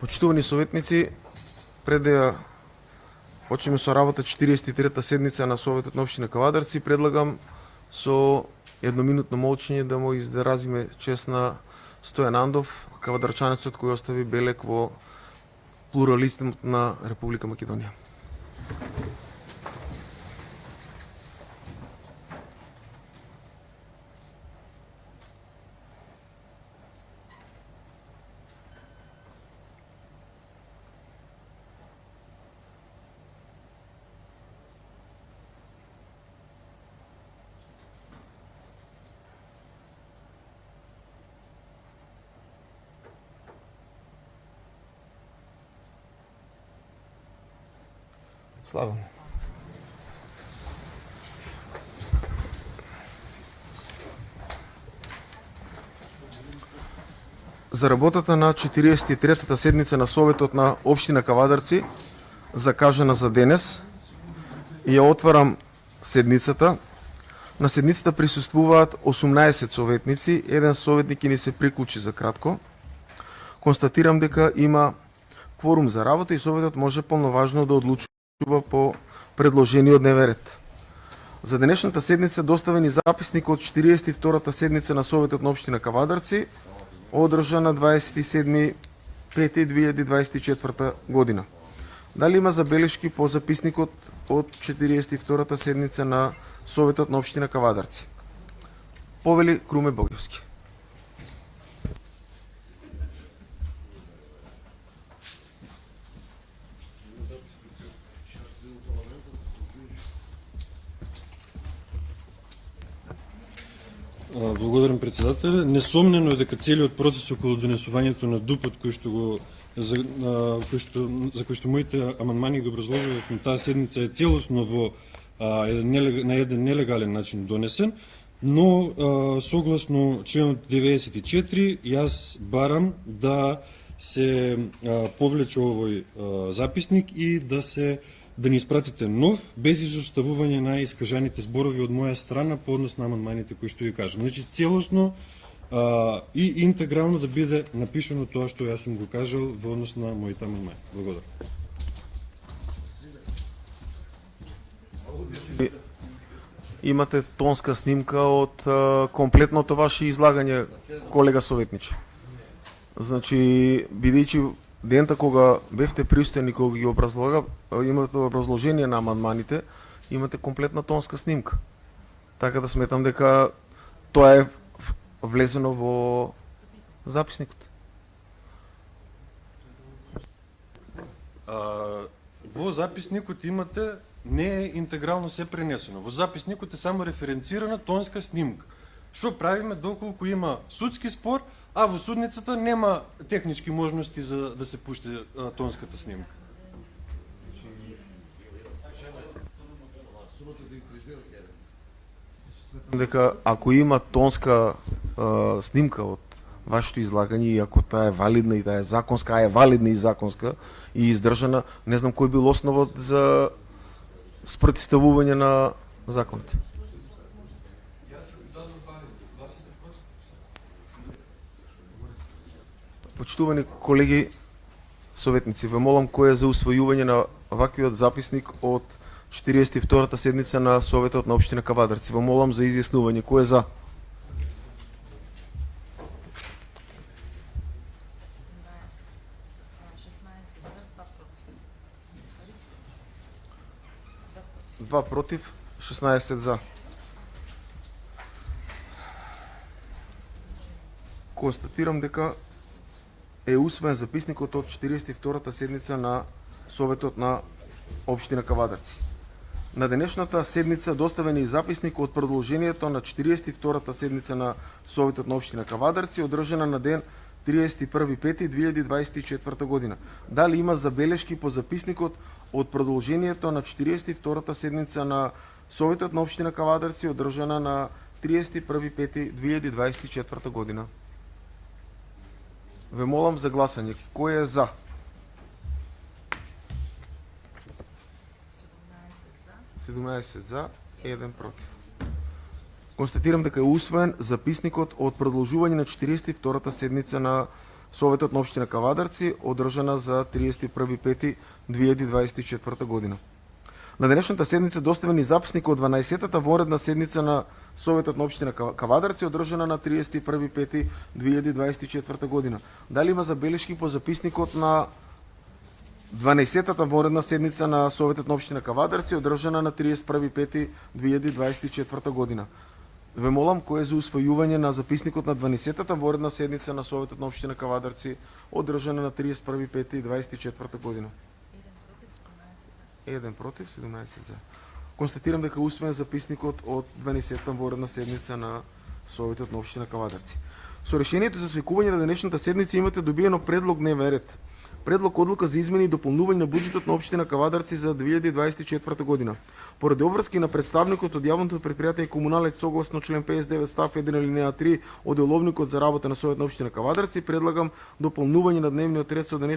Почитувани советници, пред да почнеме со работа 43-та седница на Советот на општина Кавадарци, предлагам со едноминутно молчење да му изразиме чест на Стојан Андов, кавадарчанецот кој остави белег во плурализмот на Република Македонија. Слава. За работата на 43-та седница на Советот на општина Кавадарци, закажана за денес, ја отварам седницата. На седницата присуствуваат 18 советници, еден советник ќе ни се приклучи за кратко. Констатирам дека има кворум за работа и Советот може полноважно да одлучува по предложениот дневен ред. За денешната седница доставени записник од 42-та седница на Советот на општина Кавадарци, одржана 27.5.2024 година. Дали има забелешки по записникот од 42-та седница на Советот на општина Кавадарци? Повели Круме Богевски. Благодарам, председател. Несомнено е дека целиот процес околу донесувањето на ДУП-от за кој што моите амандмани ги образложував на таа седница е целосно на еден нелегален начин донесен, но согласно членот 94 јас барам да се повлече овој записник и да ни испратите нов, без изоставување на искажаните зборови од моја страна по однос на амандманите кои што ги кажам. Значи, целосно и интегрално да биде напишано тоа што јас сум го кажал во однос на моите амандмани. Благодарам. Имате тонска снимка од комплетното ваше излагање, колега советниче. Значи, бидејќи дента кога бевте пристојни, кога ги имате образложение на амандманите, имате комплетна тонска снимка. Така да сметам дека тоа е влезено во записникот. Во записникот имате, не е интегрално се пренесено. Во записникот е само референцирана тонска снимка. Што правиме доколку има судски спор, а во судницата нема технички можности за да се пушти тонската снимка. Дека ако има тонска снимка од вашето излагање и ако таа е валидна и таа е законска, а е валидна и законска и издржана, не знам кој бил основот за спротивставување на законите. Почитувани колеги советници, ве молам кој е за усвојување на ваквиот записник од 42-та седница на Советот на општина Кавадарци. Ве молам за изјаснување. Кој е за? Два против, 16 за. Констатирам дека е усвоен записникот од 42-та седница на Советот на општина Кавадарци. На денешната седница доставен и записник од продолжението на 42-та седница на Советот на општина Кавадарци, одржана на ден 31.5.2024 година. Дали има забелешки по записникот од продолжението на 42-та седница на Советот на општина Кавадарци, одржана на 31.5.2024 година? Ве молам за гласање. Кој е за? 17 за, 1 против. Констатирам дека е усвоен записникот од продолжување на 42-та седница на Советот на општина Кавадарци, одржана за 31.5.2024 година. На денешната седница доставен и записник од 12-та вонредна седница на Советот на општина Кавадарци, одржана на 31.5.2024 година. Дали има забелешки по записникот на 12-та вонредна седница на Советот на општина Кавадарци, одржана на 31.5.2024 година? Ве молам, кој е за усвојување на записникот на 12-та вонредна седница на Советот на општина Кавадарци, одржана на 31.5.2024 година? 1 против, 17 за. Констатирам дека е усвоен записникот од 12-та вонредна седница на Советот на општина Кавадарци. Со решението за свикување на денешната седница имате добиено предлог дневен ред. Предлог одлука за измени и дополнување на буџетот на општина Кавадарци за 2024 година. Поради обврски на представникот од јавното предпријатие Комуналец согласно член 59 став 1 алинеја 3 од деловникот за работа на Совет на општина Кавадарци, предлагам дополнување на дневниот ред со на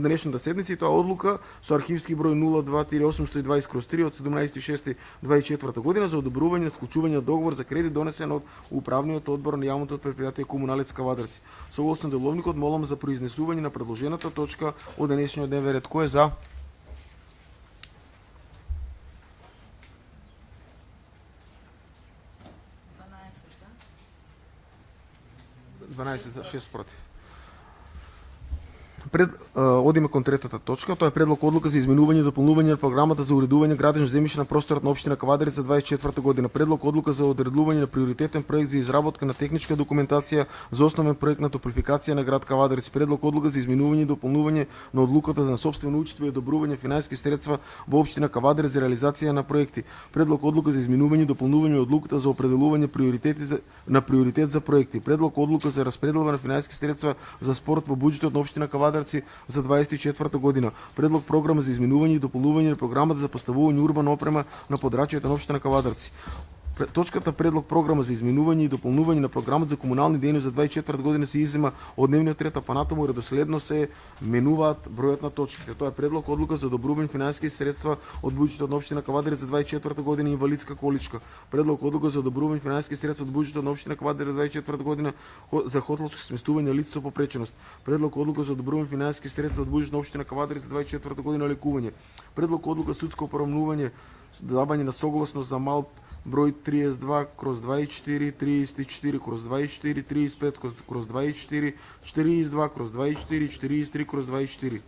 денешната седница, и тоа одлука со архивски број 02-820/3 од 17.6.24 година за одобрување на склучување на договор за кредит донесен од управниот одбор на јавното предпријатие Комуналец Кавадарци. Согласно деловникот молам за произнесување на предложената точка од денешниот дневен ред. Кој е за? 12 за, 6 против. Одиме кон третата точка, тоа е предлог одлука за изменување и дополнување на програмата за уредување градежно земјиште на просторот на општина Кавадарци за 24 година. Предлог одлука за одредување на приоритетен проект за изработка на техничка документација за основен проект на топлификација на град Кавадарци. Предлог одлука за изменување и дополнување на одлуката за собствено учество и одобрување финансиски средства во општина Кавадарци за реализација на проекти. Предлог одлука за изменување и дополнување на одлуката за определување приоритет за проекти. Предлог одлука за распределување на финансиски средства за спорт во буџетот на општина Кавадарци за 24 година. Предлог програма за изменување и дополнување на програмата за поставување урбана опрема на подрачјето на општина Кавадарци. Точката предлог програма за изменување и дополнување на програмата за комунални дејности за 24 година се иззема од дневниот ред, а понатаму редоследно се менуваат бројот на точките. Тоа е предлог одлука за одобрување финансиски средства од буџетот на општина Кавадарци за 24 година инвалидска количка. Предлог одлука за одобрување финансиски средства од буџетот на општина Кавадарци за 24 година за хотелско сместување на лица со попреченост. Предлог одлука за одобрување финансиски средства од буџетот на општина Кавадарци за 24 година лекување. Предлог одлука судско оправнување давање на согласност за МАЛП број 32/24, 34/24, 35/24, 42/24, 43/24.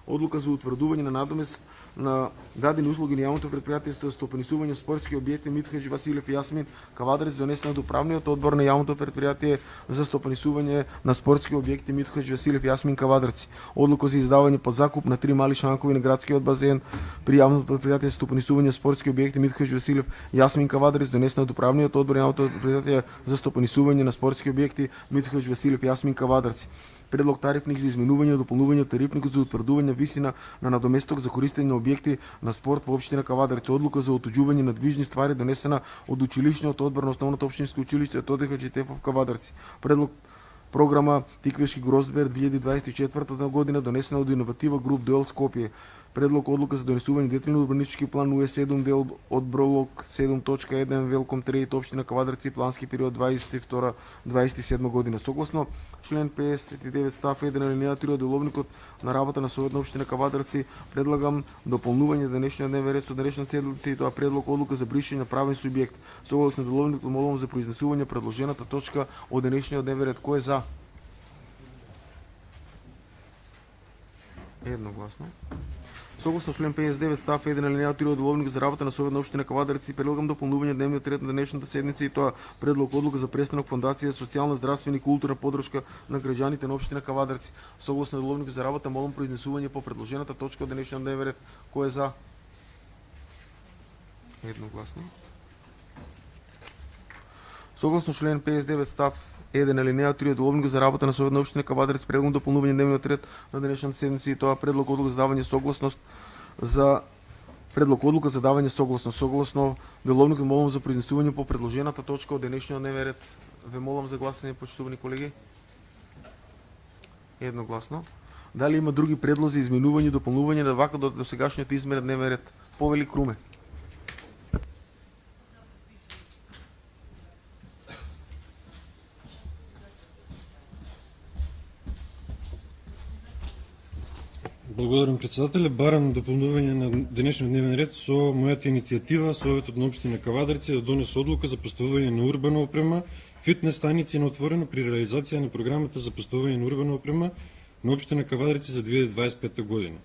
Одлука за утврдување на надомест на дадени услуги на јавното предпријатие за стопанисување спортски објекти Митхаџи Василев и Јасмин Кавадарци, донесена од управниот одбор на јавното предпријатие за стопанисување на спортски објекти Митхаџи Василев и Јасмин Кавадарци. Одлука за издавање под закуп на 3 мали шанкови на градскиот базен при јавното предпријатие за стопанисување спортски објекти Митхаџи Василев и Јасмин Кавадарци, донесена од управниот одбор на јавното предпријатие за стопанисување на спортски објекти Митхаџи Василев и Јасмин Кавадарци. Предлог тарифник за изменување и дополнување тарифникот за утврдување висина на надоместок за користење на објекти на спорт во општина Кавадарци. Одлука за отуѓување на движни ствари донесена од училишниот одбор на основното општинско училиште ТОДХ џТФ Кавадарци. Предлог програма Тиквешки Гроздбер 2024 година, донесена од Иноватива Груп Дуел Скопје. Предлог одлука за донесување детален урбанистички план УЕ7 дел од Бролог 7.1 Велком Трейт општина Кавадарци, плански период 22-27 година. Согласно член 59 став 1 алинеја 3 од деловникот на работа на Совет на општина Кавадарци, предлагам дополнување на денешниот дневен ред со денешната седница, и тоа предлог одлука за бришење на правен субјект. Согласно деловникот молам за произнесување предложената точка од денешниот дневен ред. Кој е за? Едногласно. Согласно член 59 став 1 алинеја 3 од деловникот за работа на Совет на општина Кавадарци, предлагам дополнување дневниот ред на денешната седница, и тоа предлог одлука за престанок фондација социјална, здравствена и културна поддршка на граѓаните на општина Кавадарци. Согласно деловникот за работа молам произнесување по предложената точка од денешниот дневен ред. Кој е за? Едногласно. Согласно член 59 став 1 алинеја 3 од деловникот за работа на Совет на општина Кавадарци, предлагам дополнување дневниот ред на денешната седница, и тоа предлог одлука за давање согласност за предлог одлука за давање согласност. Согласно деловникот молам за произнесување по предложената точка од денешниот дневен ред. Ве молам за гласање, почитувани колеги. Едногласно. Дали има други предлози за изменување и дополнување на вака до сегашниот изменет дневен ред? Повели Круме. Благодарам председателя. Барам допълнување на денешниот дневен ред со мојата иницијатива Советот на општина Кавадарци да донесе одлука за поставување на урбана опрема, фитнес станици на отворено при реализација на програмата за поставување на урбана опрема на општина Кавадарци за 2025 година.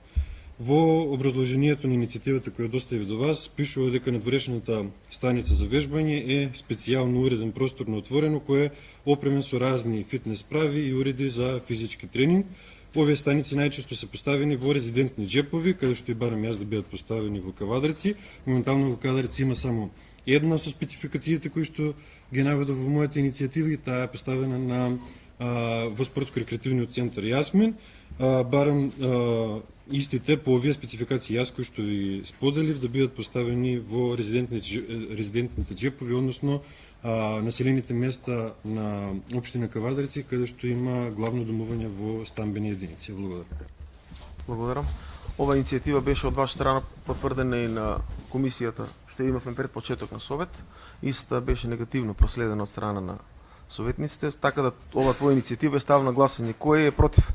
Во образложението на иницијативата која достави до вас пишува дека надворешната станица за вежбање е специјално уреден простор на отворено кој е опремен со разни фитнес прави и уреди за физички тренинг. Овие станици најчесто се поставени во резидентни џепови, каде што и барам јас да бидат поставени во Кавадарци. Моментално во Кавадарци има само една со спецификациите кои што ги наведов во мојата иницијатива и таа е поставена на во спортско-рекреативниот центар Јасмин. Барам истите по овие спецификации јас кои што ви споделив да бидат поставени во резидентните џепови, односно населените места на општина Кавадарци, каде што има главно домување во стамбени единици. Благодарам. Благодарам. Ова иницијатива беше од ваша страна потврдена и на комисијата што имавме пред почеток на совет. Иста беше негативно проследена од страна на советниците, така да ова твоја иницијатива е ставена на гласање. Кој е против?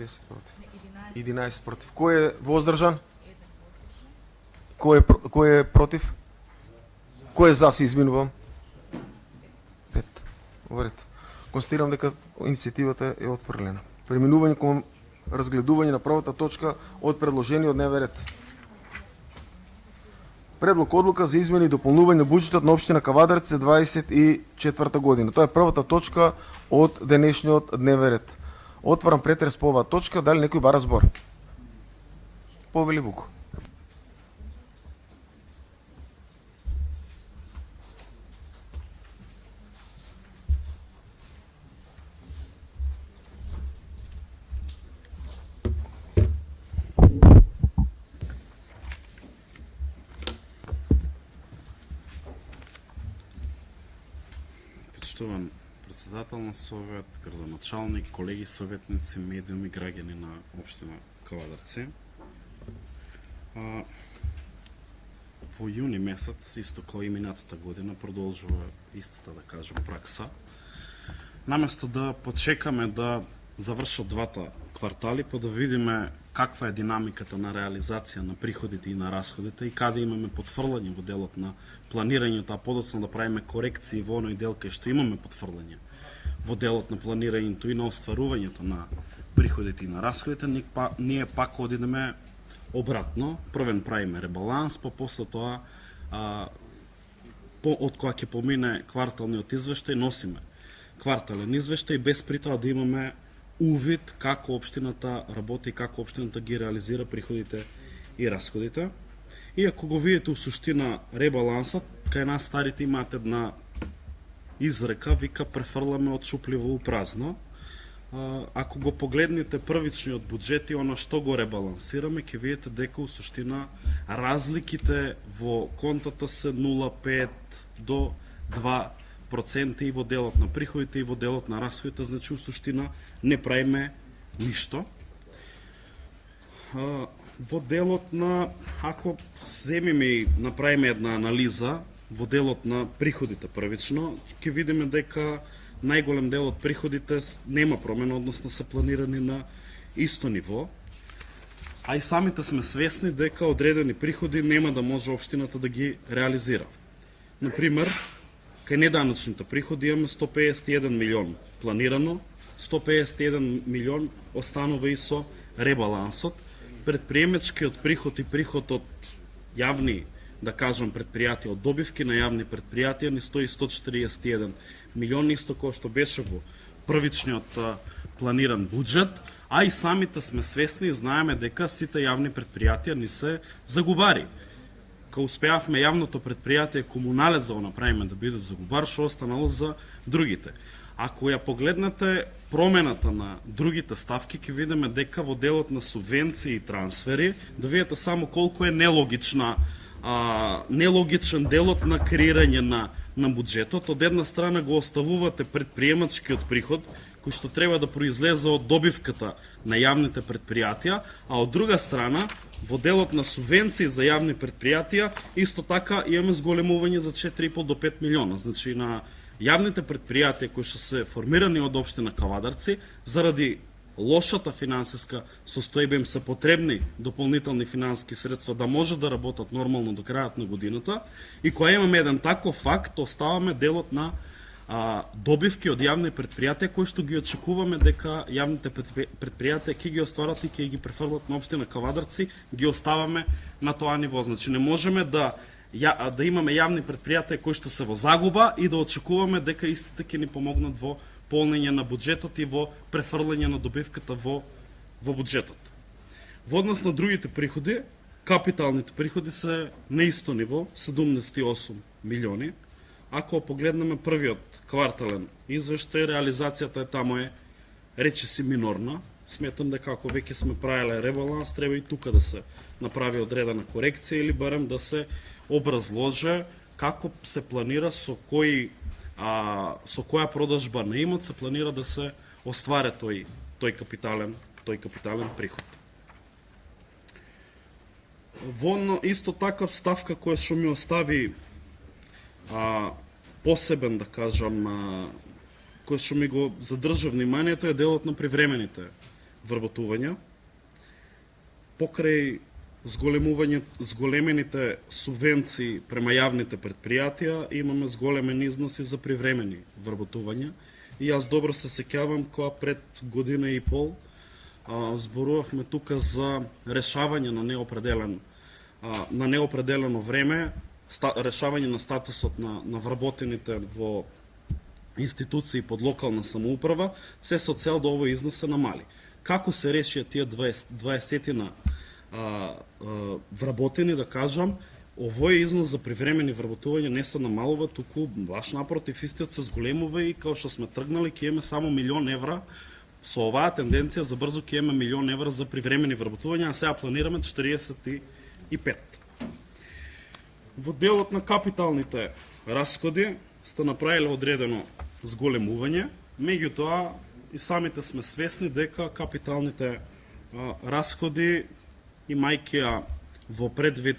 Против. 11 против. Кој е воздржан? Кој е против? Кој е за, се извинувам? 5. Говорите. Констатирам дека иницијативата е отфрлена. Преминување кон разгледување на првата точка од предложениот дневен ред. Предлог одлука за измени и дополнување на буџетот на општина Кавадарци за 24 година. Тоа е првата точка од денешниот дневен ред. Отварам претрес по оваа точка, дали некој бара збор? Повели Вуко. Почитуван председател на совет, градоначалник, колеги советници, медиуми, граѓани на општина Кавадарци. Во јуни месец, исто како и минатата година, продолжува истата, да кажем, пракса. Наместо да почекаме да завршат двата квартали, па да видиме каква е динамиката на реализација на приходите и на расходите и каде имаме потфрлање во делот на планирањето, а подоцна да правиме корекции во оној дел кај што имаме потфрлање во делот на планирањето и на остварувањето на приходите и на расходите, ние пак одидеме обратно. Првен правиме ребаланс, па после тоа од која ќе помине кварталниот извештај, носиме квартален извештај без при тоа да имаме увид како општината работи и како општината ги реализира приходите и расходите. И ако го видите у суштина ребалансот, кај нас старите имаат една изрека, вика префрламе од шупливо у празно. Ако го погледнете првичниот буџет и оно што го ребалансираме, ќе видите дека у суштина разликите во контата се 0,5 до 2% и во делот на приходите и во делот на расходите, значи у суштина не правиме ништо. Во делот на, ако земиме и направиме една анализа, во делот на приходите првично, ќе видиме дека најголем дел од приходите нема промена, односно се планирани на исто ниво, а и самите сме свесни дека одредени приходи нема да може општината да ги реализира. Например, кај неданочните приходи имаме 151 милион планирано, 151 милион останува и со ребалансот. Предприемачкиот приход и приход од јавни, да кажам, предпријатија, од добивки на јавни предпријатија ни стои 141 милион, исто кој што беше во првичниот планиран буџет, а и самите сме свесни и знаеме дека сите јавни предпријатија ни се загубари. Кога успеавме јавното предпријатие Комуналец да го направиме да биде загубар, што останало за другите. Ако ја погледнете промената на другите ставки, ќе видиме дека во делот на субвенции и трансфери, да видите само колку е нелогичен делот на креирање на буџетот. Од една страна го оставувате предприемачкиот приход, кои што треба да произлезе од добивката на јавните предпријатија, а од друга страна, во делот на субвенции за јавни предпријатија, исто така имаме зголемување за 4,5 до 5 милиона. Значи, на јавните предпријатија кои што се формирани од општина Кавадарци, заради лошата финансиска состојба им се потребни дополнителни финансиски средства да може да работат нормално до крајот на годината, и кога имаме еден таков факт, оставаме делот на добивки од јавни предпријатија кои што ги очекуваме дека јавните предпријатија ќе ги остварат и ќе ги префрлат на општина Кавадарци, ги оставаме на тоа ниво. Значи не можеме да имаме јавни предпријатија кои што се во загуба и да очекуваме дека истите ќе ни помогнат во полнење на буџетот и во префрлање на добивката во буџетот. Во однос на другите приходи, капиталните приходи се на исто ниво, 78 милиони. Ако погледнеме првиот квартален извештај, реализацијата таму е речиси минорна. Сметам дека ако веќе сме правеле ребаланс, треба и тука да се направи одредена корекција или барем да се образложе како се планира со која продажба на имот се планира да се остваре тој капитален приход. Во исто така ставка која што ми остави посебен, да кажам, кој што ми го задржа вниманието е делот на привремените вработувања. Покрај зголемените субвенции према јавните предпријатија, имаме зголемен износи за привремени вработувања. И јас добро се сеќавам кога пред година и пол зборувавме тука за решавање на неопределено време, решавање на статусот на вработените во институции под локална самоуправа, се со цел да овој износ се намали. Како се решија тие 20 вработени, да кажам, овој износ за привремени вработувања не се намалува, туку баш напротив истиот се зголемува и као што сме тргнали ќе имаме само 1 милион евра. Со оваа тенденција за брзо ќе имаме 1 милион евра за привремени вработувања, а сега планираме 45. Во делот на капиталните расходи сте направиле одредено зголемување, меѓутоа и самите сме свесни дека капиталните расходи, имајќи ја во предвид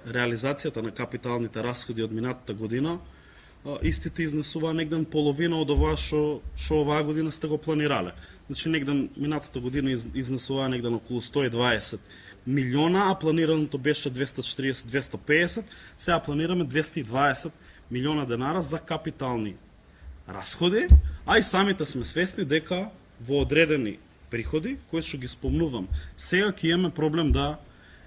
реализацијата на капиталните расходи од минатата година, истите изнесуваа негден половина од ова што оваа година сте го планирале. Значи негден минатата година изнесуваа негден околу 120 милиона, а планираното беше 240-250, сега планираме 220 милиона денара за капитални расходи, а и самите сме свесни дека во одредени приходи, кои што ги спомнувам, сега ќе имаме проблем да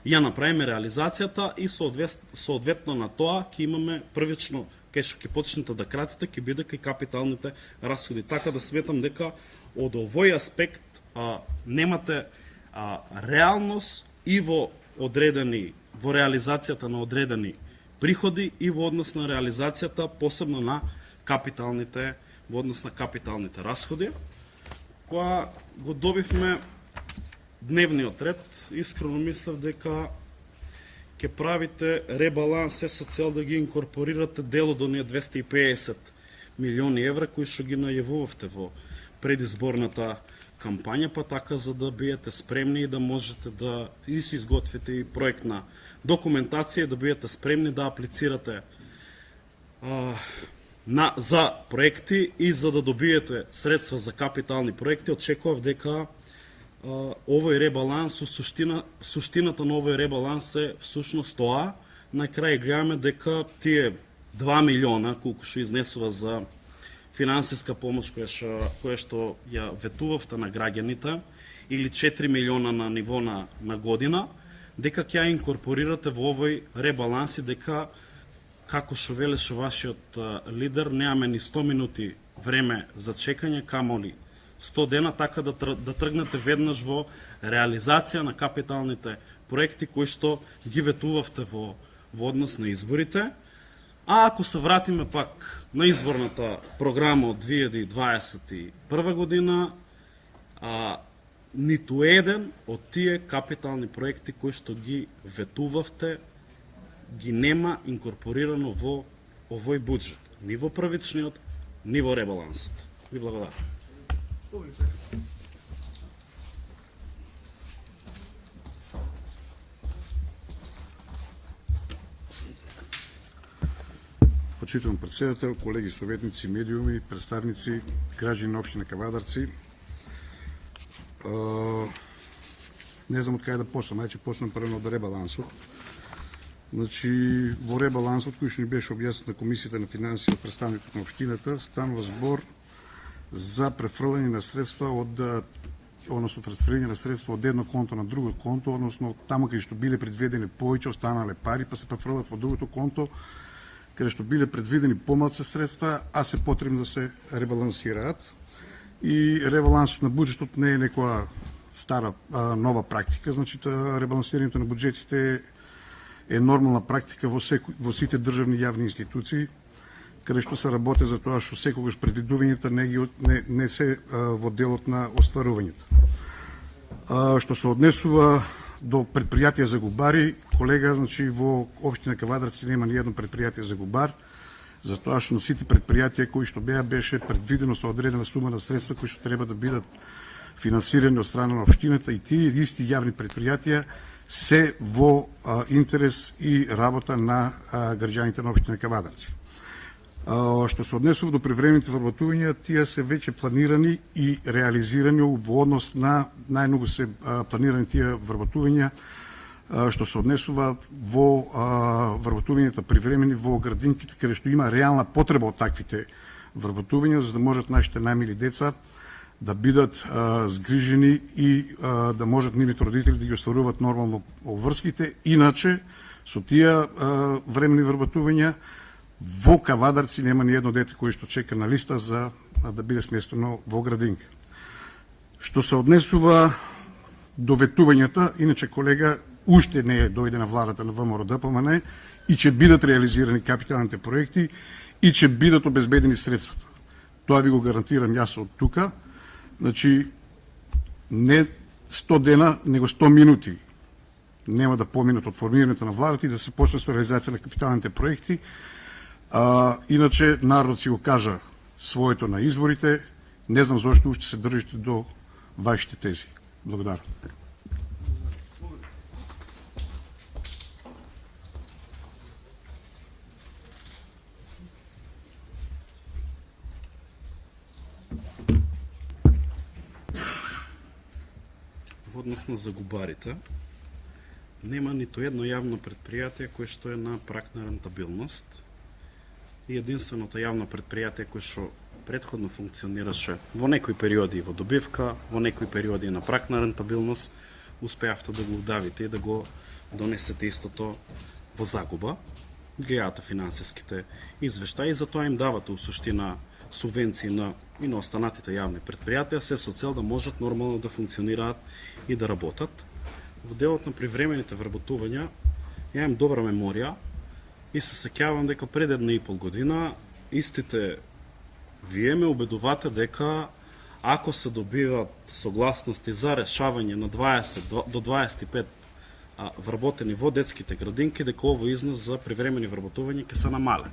ја направиме реализацијата и соодветно на тоа ќе имаме првично, кај што ќе почнете да кратите, ќе биде кај капиталните расходи. Така да сметам дека од овој аспект немате реалност и во реализацијата на одредени приходи и во однос на реализацијата посебно на капиталните расходи. Кога го добивме дневниот ред, искрено мислев дека ќе правите ребаланс со цел да ги инкорпорирате дел од оние 250 милиони евра кои што ги најавувавте во предизборната кампања, па така за да биете спремни и да можете да и си изготвите и проектна документација и да биете спремни да аплицирате за проекти и за да добиете средства за капитални проекти. Очекував дека овој ребаланс, суштината на овој ребаланс е всушност тоа. На крај гледаме дека тие 2 милиона, колку што изнесува за финансиска помош која што ја ветувавте на граѓаните, или 4 милиона на ниво на година, дека ќе ја инкорпорирате во овој ребаланс и дека, како што велеше вашиот лидер, немаме ни 100 минути време за чекање, камоли 100 дена, така да тргнете веднаш во реализација на капиталните проекти кои што ги ветувавте во однос на изборите. А ако се вратиме пак на изборната програма од 2021 година, ниту еден од тие капитални проекти кои што ги ветувавте ги нема инкорпорирано во овој буџет, ни во првичниот, ни во ребалансот. Ви благодарам. Почитуван председател, колеги советници, медиуми, представници, граждани на општина Кавадарци. Не знам од кај да почнам, ајде ќе почнам прво од ребалансот. Значи, во ребалансот, кој што ни беше објаснет на Комисијата на финансии од представникот на општината, станува збор за префрлање на средства трансферирање на средства од едно конто на друго конто, односно таму кај што биле предвидени повеќе останале пари, па се префрлат во другото конто, каде што биле предвидени помалце средства, а се потребни да се ребалансираат. И ребалансот на буџетот не е некоја стара нова практика, значи ребалансирањето на буџетите е нормална практика во сите државни јавни институции, каде што се работи за тоа што секогаш предвидувањата не се во делот на остварувањето. Што се однесува до предпријатија за губари, колега, значи во општина Кавадарци нема ни едно предпријатие за губар, затоа што на сите предпријатија кои што беше предвидено со одредена сума на средства кои што треба да бидат финансирани од страна на општината, и тие исти јавни предпријатија се во интерес и работа на граѓаните на општина Кавадарци. Што се однесува до привремените вработувања, тие се веќе планирани и реализирани во однос на најмногу се планирани тие вработувања што се однесува во вработувањата привремени во градинките, каде што има реална потреба од таквите вработувања, за да можат нашите најмили деца да бидат згрижени и да можат нивните родители да ги остваруваат нормално обврските. Иначе, со тие времени вработувања, во Кавадарци нема ни едно дете кој што чека на листа за да биде сместено во градинка. Што се однесува до ветувањата, иначе колега, уште не е дојде на владата на ВМРО ДПМН и ќе бидат реализирани капиталните проекти и ќе бидат обезбедени средствата. Тоа ви го гарантирам јас од тука. Значи, не 100 дена, него 100 минути нема да поминат од формирањето на владата и да се почне со реализација на капиталните проекти. Иначе, народот си го кажа своето на изборите. Не знам зашто уште се држите до вашите тези. Благодарам. Во однос на загубарите, нема нито едно јавно предпријатие кое што е на праг на рентабилност, и единственото јавно предпријатие кое што претходно функционираше во некои периоди во добивка, во некои периоди на праг на рентабилност, успеавте да го удавите и да го донесете истото во загуба. Гледате финансиските извештаи и затоа им давате у суштина субвенции и на останатите јавни предпријатија, се со цел да можат нормално да функционираат и да работат. Во делот на привремените вработувања, ја имам добра меморија и се сеќавам дека пред 1,5 година истите вие ме убедувате дека ако се добиват согласности за решавање на 20 до 25 вработени во детските градинки, дека овој износ за привремени вработувања ќе се намале.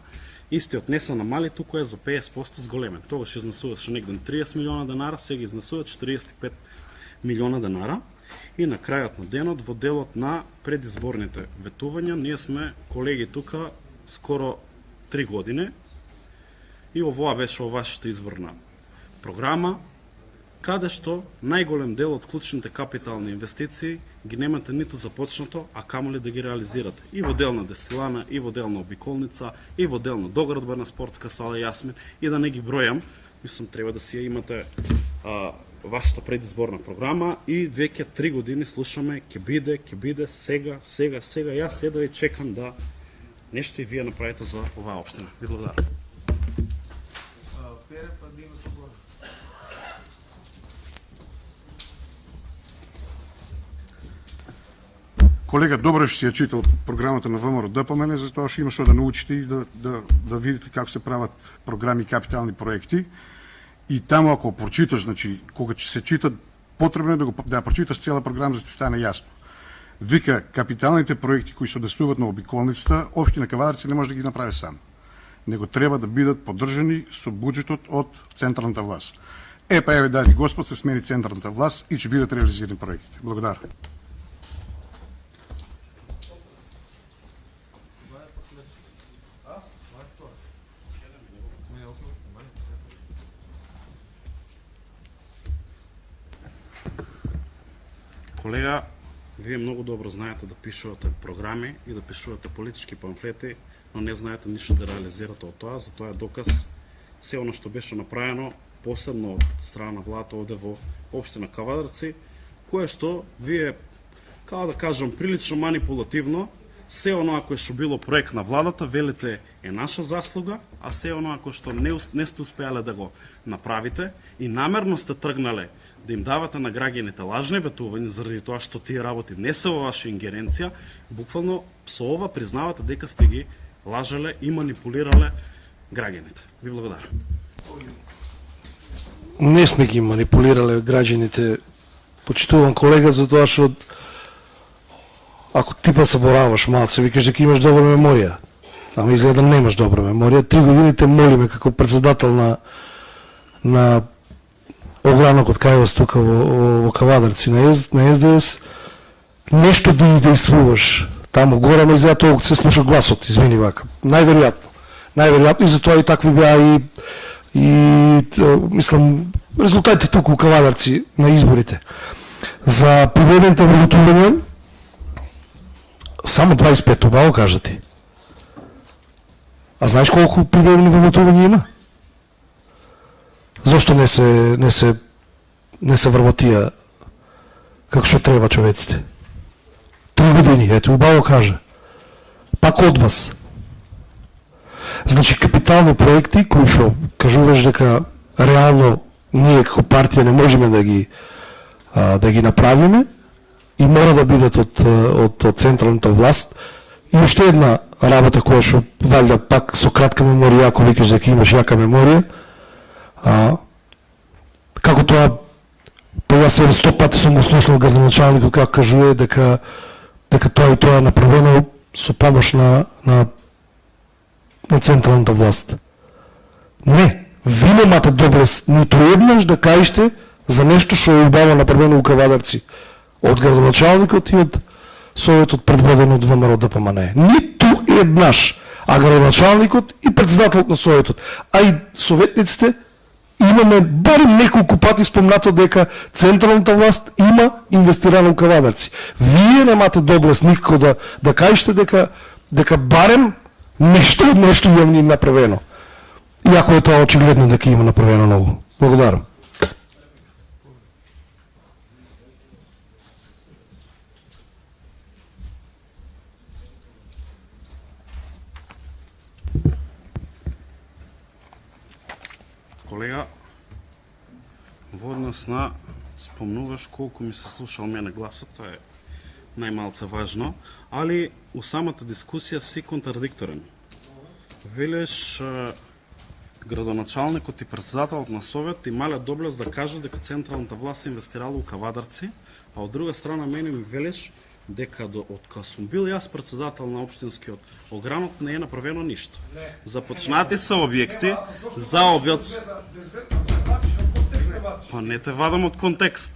Истиот не се намали, туку е за 50% зголемен. Тогаш изнесуваше негде 30 милиона денара, сега изнесуват 45 милиона денара. И на крајот на денот, во делот на предизборните ветувања, ние сме колеги тука скоро 3 години и овоа беше вашата изборна програма, каде што најголем дел од клучните капитални инвестиции ги немате ниту започнато, а камоли да ги реализирате. И во дел на Дестилана, и во дел на Обиколница, и во дел на доградба на спортска сала Јасмин, и да не ги бројам, мислам треба да си ја имате вашата предизборна програма и веќе 3 години слушаме ќе биде сега, јас седа и чекам да нешто и вие направите за оваа општина. Ви благодарам. Колега, добро што си ја читал програмата на ВМРО ДПМН, затоа што има што да научите и да видите како се прават програми и капитални проекти. И таму ако прочиташ, значи, кога ќе се читат, потребно е да ја прочиташ цела програма за да ти стане јасно. Вика, капиталните проекти кои се одесуваат на Обиколницата, општина Кавадарци не може да ги направи сам. Него треба да бидат поддржани со буџетот од централната власт. Па еве дали Господ се смени централната власт и ќе бидат реализирани проектите. Благодарам. Колега, вие много добро знаете да пишувате програми и да пишувате политички памфлети, но не знаете нищо да реализирате от това. За това е доказ все оно што беше направено посебно од страна на владата овде во општина Кавадарци, кое што вие, како да кажам, прилично манипулативно, се оно кој што било проект на владата, велите е наша заслуга, а се оно кој што не сте успеале да го направите и намерно сте тргнале да им давате на граѓаните лажни ветувања заради тоа што тие работи не се во ваша ингеренција, буквално со ова признавате дека сте ги лажале и манипулирале граѓаните. Ви благодарам. Не сме ги манипулирале граѓаните, почитувам колега, за тоа што ако ти па забораваш малце, викаш дека имаш добра меморија. Ама изгледа немаш добра меморија. 3 години те молиме како председател на огранокот кај вас тука во Кавадарци на СДС, нешто да издействуваш. Таму горе ме за тоа се слуша гласот, извини вака. Најверојатно и затоа и такви беа и мислам резултатите тука у Кавадарци на изборите. За приведените валутување само 25, убаво кажати. А знаеш колку приведени валутувања има? Зошто не се вработија како што треба човеците? 3 години, ето, убаво кажа. Пак од вас. Значи, капитални проекти, кои што кажуваш дека реално ние како партија не можеме да ги направиме и мора да бидат од централната власт. И уште една работа која што валјда пак со кратка меморија, ако викаш дека имаш јака меморија, како тоа, па јас 100 пати сум го слушнал градоначалникот како кажува дека тоа и тоа е направено со помош на централната власт. Не, ви немате доблест ниту еднаш да кажете за нешто што е убаво направено у Кавадарци од градоначалникот и од советот предводен од ВМРО ДПМНЕ. Ниту еднаш, а градоначалникот и председателот на советот, а и советниците имаме барем неколку пати спомнато дека централната власт има инвестирано у Кавадарци. Вие немате доблест никако да кажете дека барем нешто имам ни направено. Иако е тоа очигледно дека има направено многу. Благодарам. Колега, во однос на спомнуваш колку ми се слушал мене гласот, тоа е најмалце важно, али у самата дискусија си контрадикторен. Велеш градоначалникот и председателот на совет имале доблест да кажат дека централната власт инвестирала у Кавадарци, а од друга страна мене ми велеш дека од кога сум бил јас председател на општинскиот огранот не е направено ништо. Започнати се објекти за објект. Па не те вадам од контекст.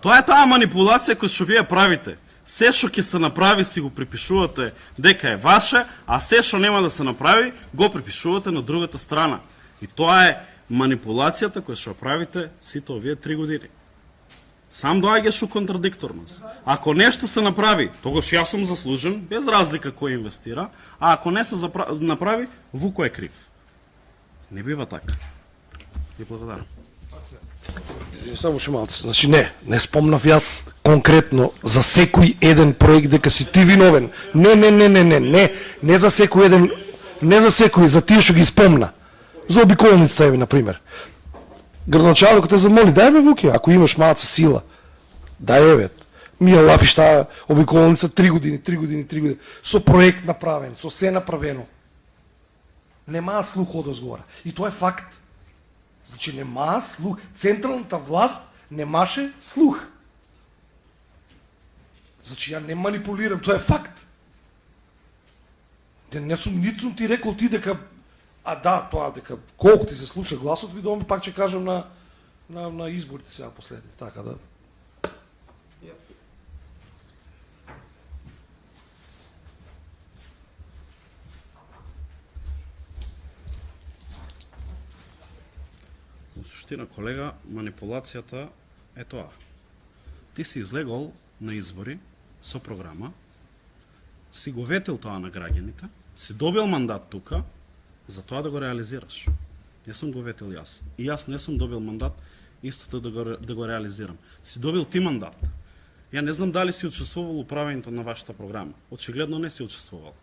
Тоа е таа манипулација која што вие правите. Се што ќе се направи си го припишувате дека е ваше, а се што нема да се направи го припишувате на другата страна. И тоа е манипулацијата која што правите сите овие 3 години. Сам доаѓаш у контрадикторност. Ако нешто се направи, тогаш јас сум заслужен, без разлика кој инвестира, а ако не се направи, Вуко е крив. Не бива така. Ви благодарам. Само ше малце. Значи не спомнав јас конкретно за секој еден проект дека си ти виновен. Не за секој еден, не за секој, за тие што ги спомна. За обиколницата еви, например. Градоначалникот те замоли, дај бе Вуки, ако имаш малца сила, дај бе. Ми ја лафиш таа обиколница 3 години, со проект направен, со се направено. Немаа слух одозгора. И тоа е факт. Значи немаа слух. Централната власт немаше слух. Значи ја не манипулирам, тоа е факт. Не сум ниту ти рекол ти дека тоа дека колку ти се слуша гласот, видомо пак ќе кажам на изборите сега последни, така да. Во суштина, колега, манипулацијата е тоа. Ти си излегол на избори со програма, си го ветил тоа на граѓаните, си добил мандат тука за тоа да го реализираш. Не сум го ветил јас. И јас не сум добил мандат истото да го реализирам. Си добил ти мандат. Ја не знам дали си учествувал у правењето на вашата програма. Очигледно не си учествувал.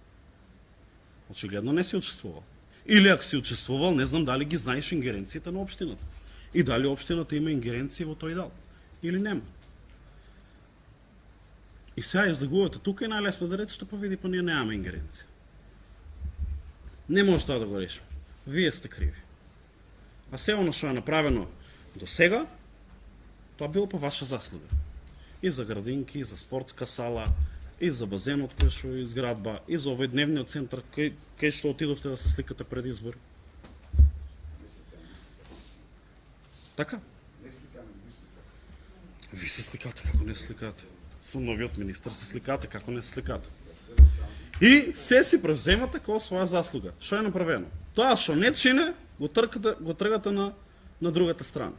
Очигледно не си учествувал. Или ако си учествувал, не знам дали ги знаеш ингеренциите на општината. И дали општината има ингеренции во тој дел. Или нема. И сега излегувате тука и најлесно да речете, па види, па ние немаме ингеренција. Не може тоа да го решим. Вие сте криви. А се оно што е направено до сега, тоа било по ваша заслуга. И за градинки, и за спортска сала, и за базенот кој што е изградба, и за овој дневниот центар кај што отидовте да се сликате пред избори. Така? Ви се сликате, како не се сликате. Со новиот министр се сликате, како не се сликате. И се си превземате како своја заслуга. Што е направено? Тоа што не чине, го тргате на другата страна.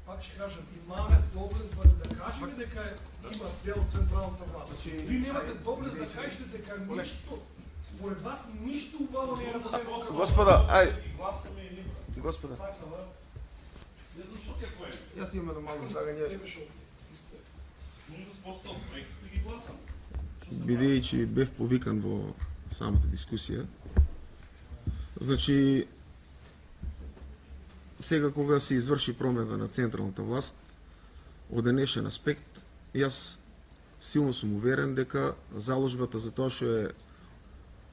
Пак ќе кажам, имаме доблест да кажеме дека има дел централната власт. Ви немате доблест да кажете дека ништо, според вас ништо убаво не е направено. Господа, ај. Господа. Не знам што ќе поеме. Јас имам едно мало излагање. Може да спостал проект, да ги гласам. Бидејќи бев повикан во самата дискусија. Значи, сега кога се изврши промена на централната власт, од денешен аспект, јас силно сум уверен дека заложбата за тоа што е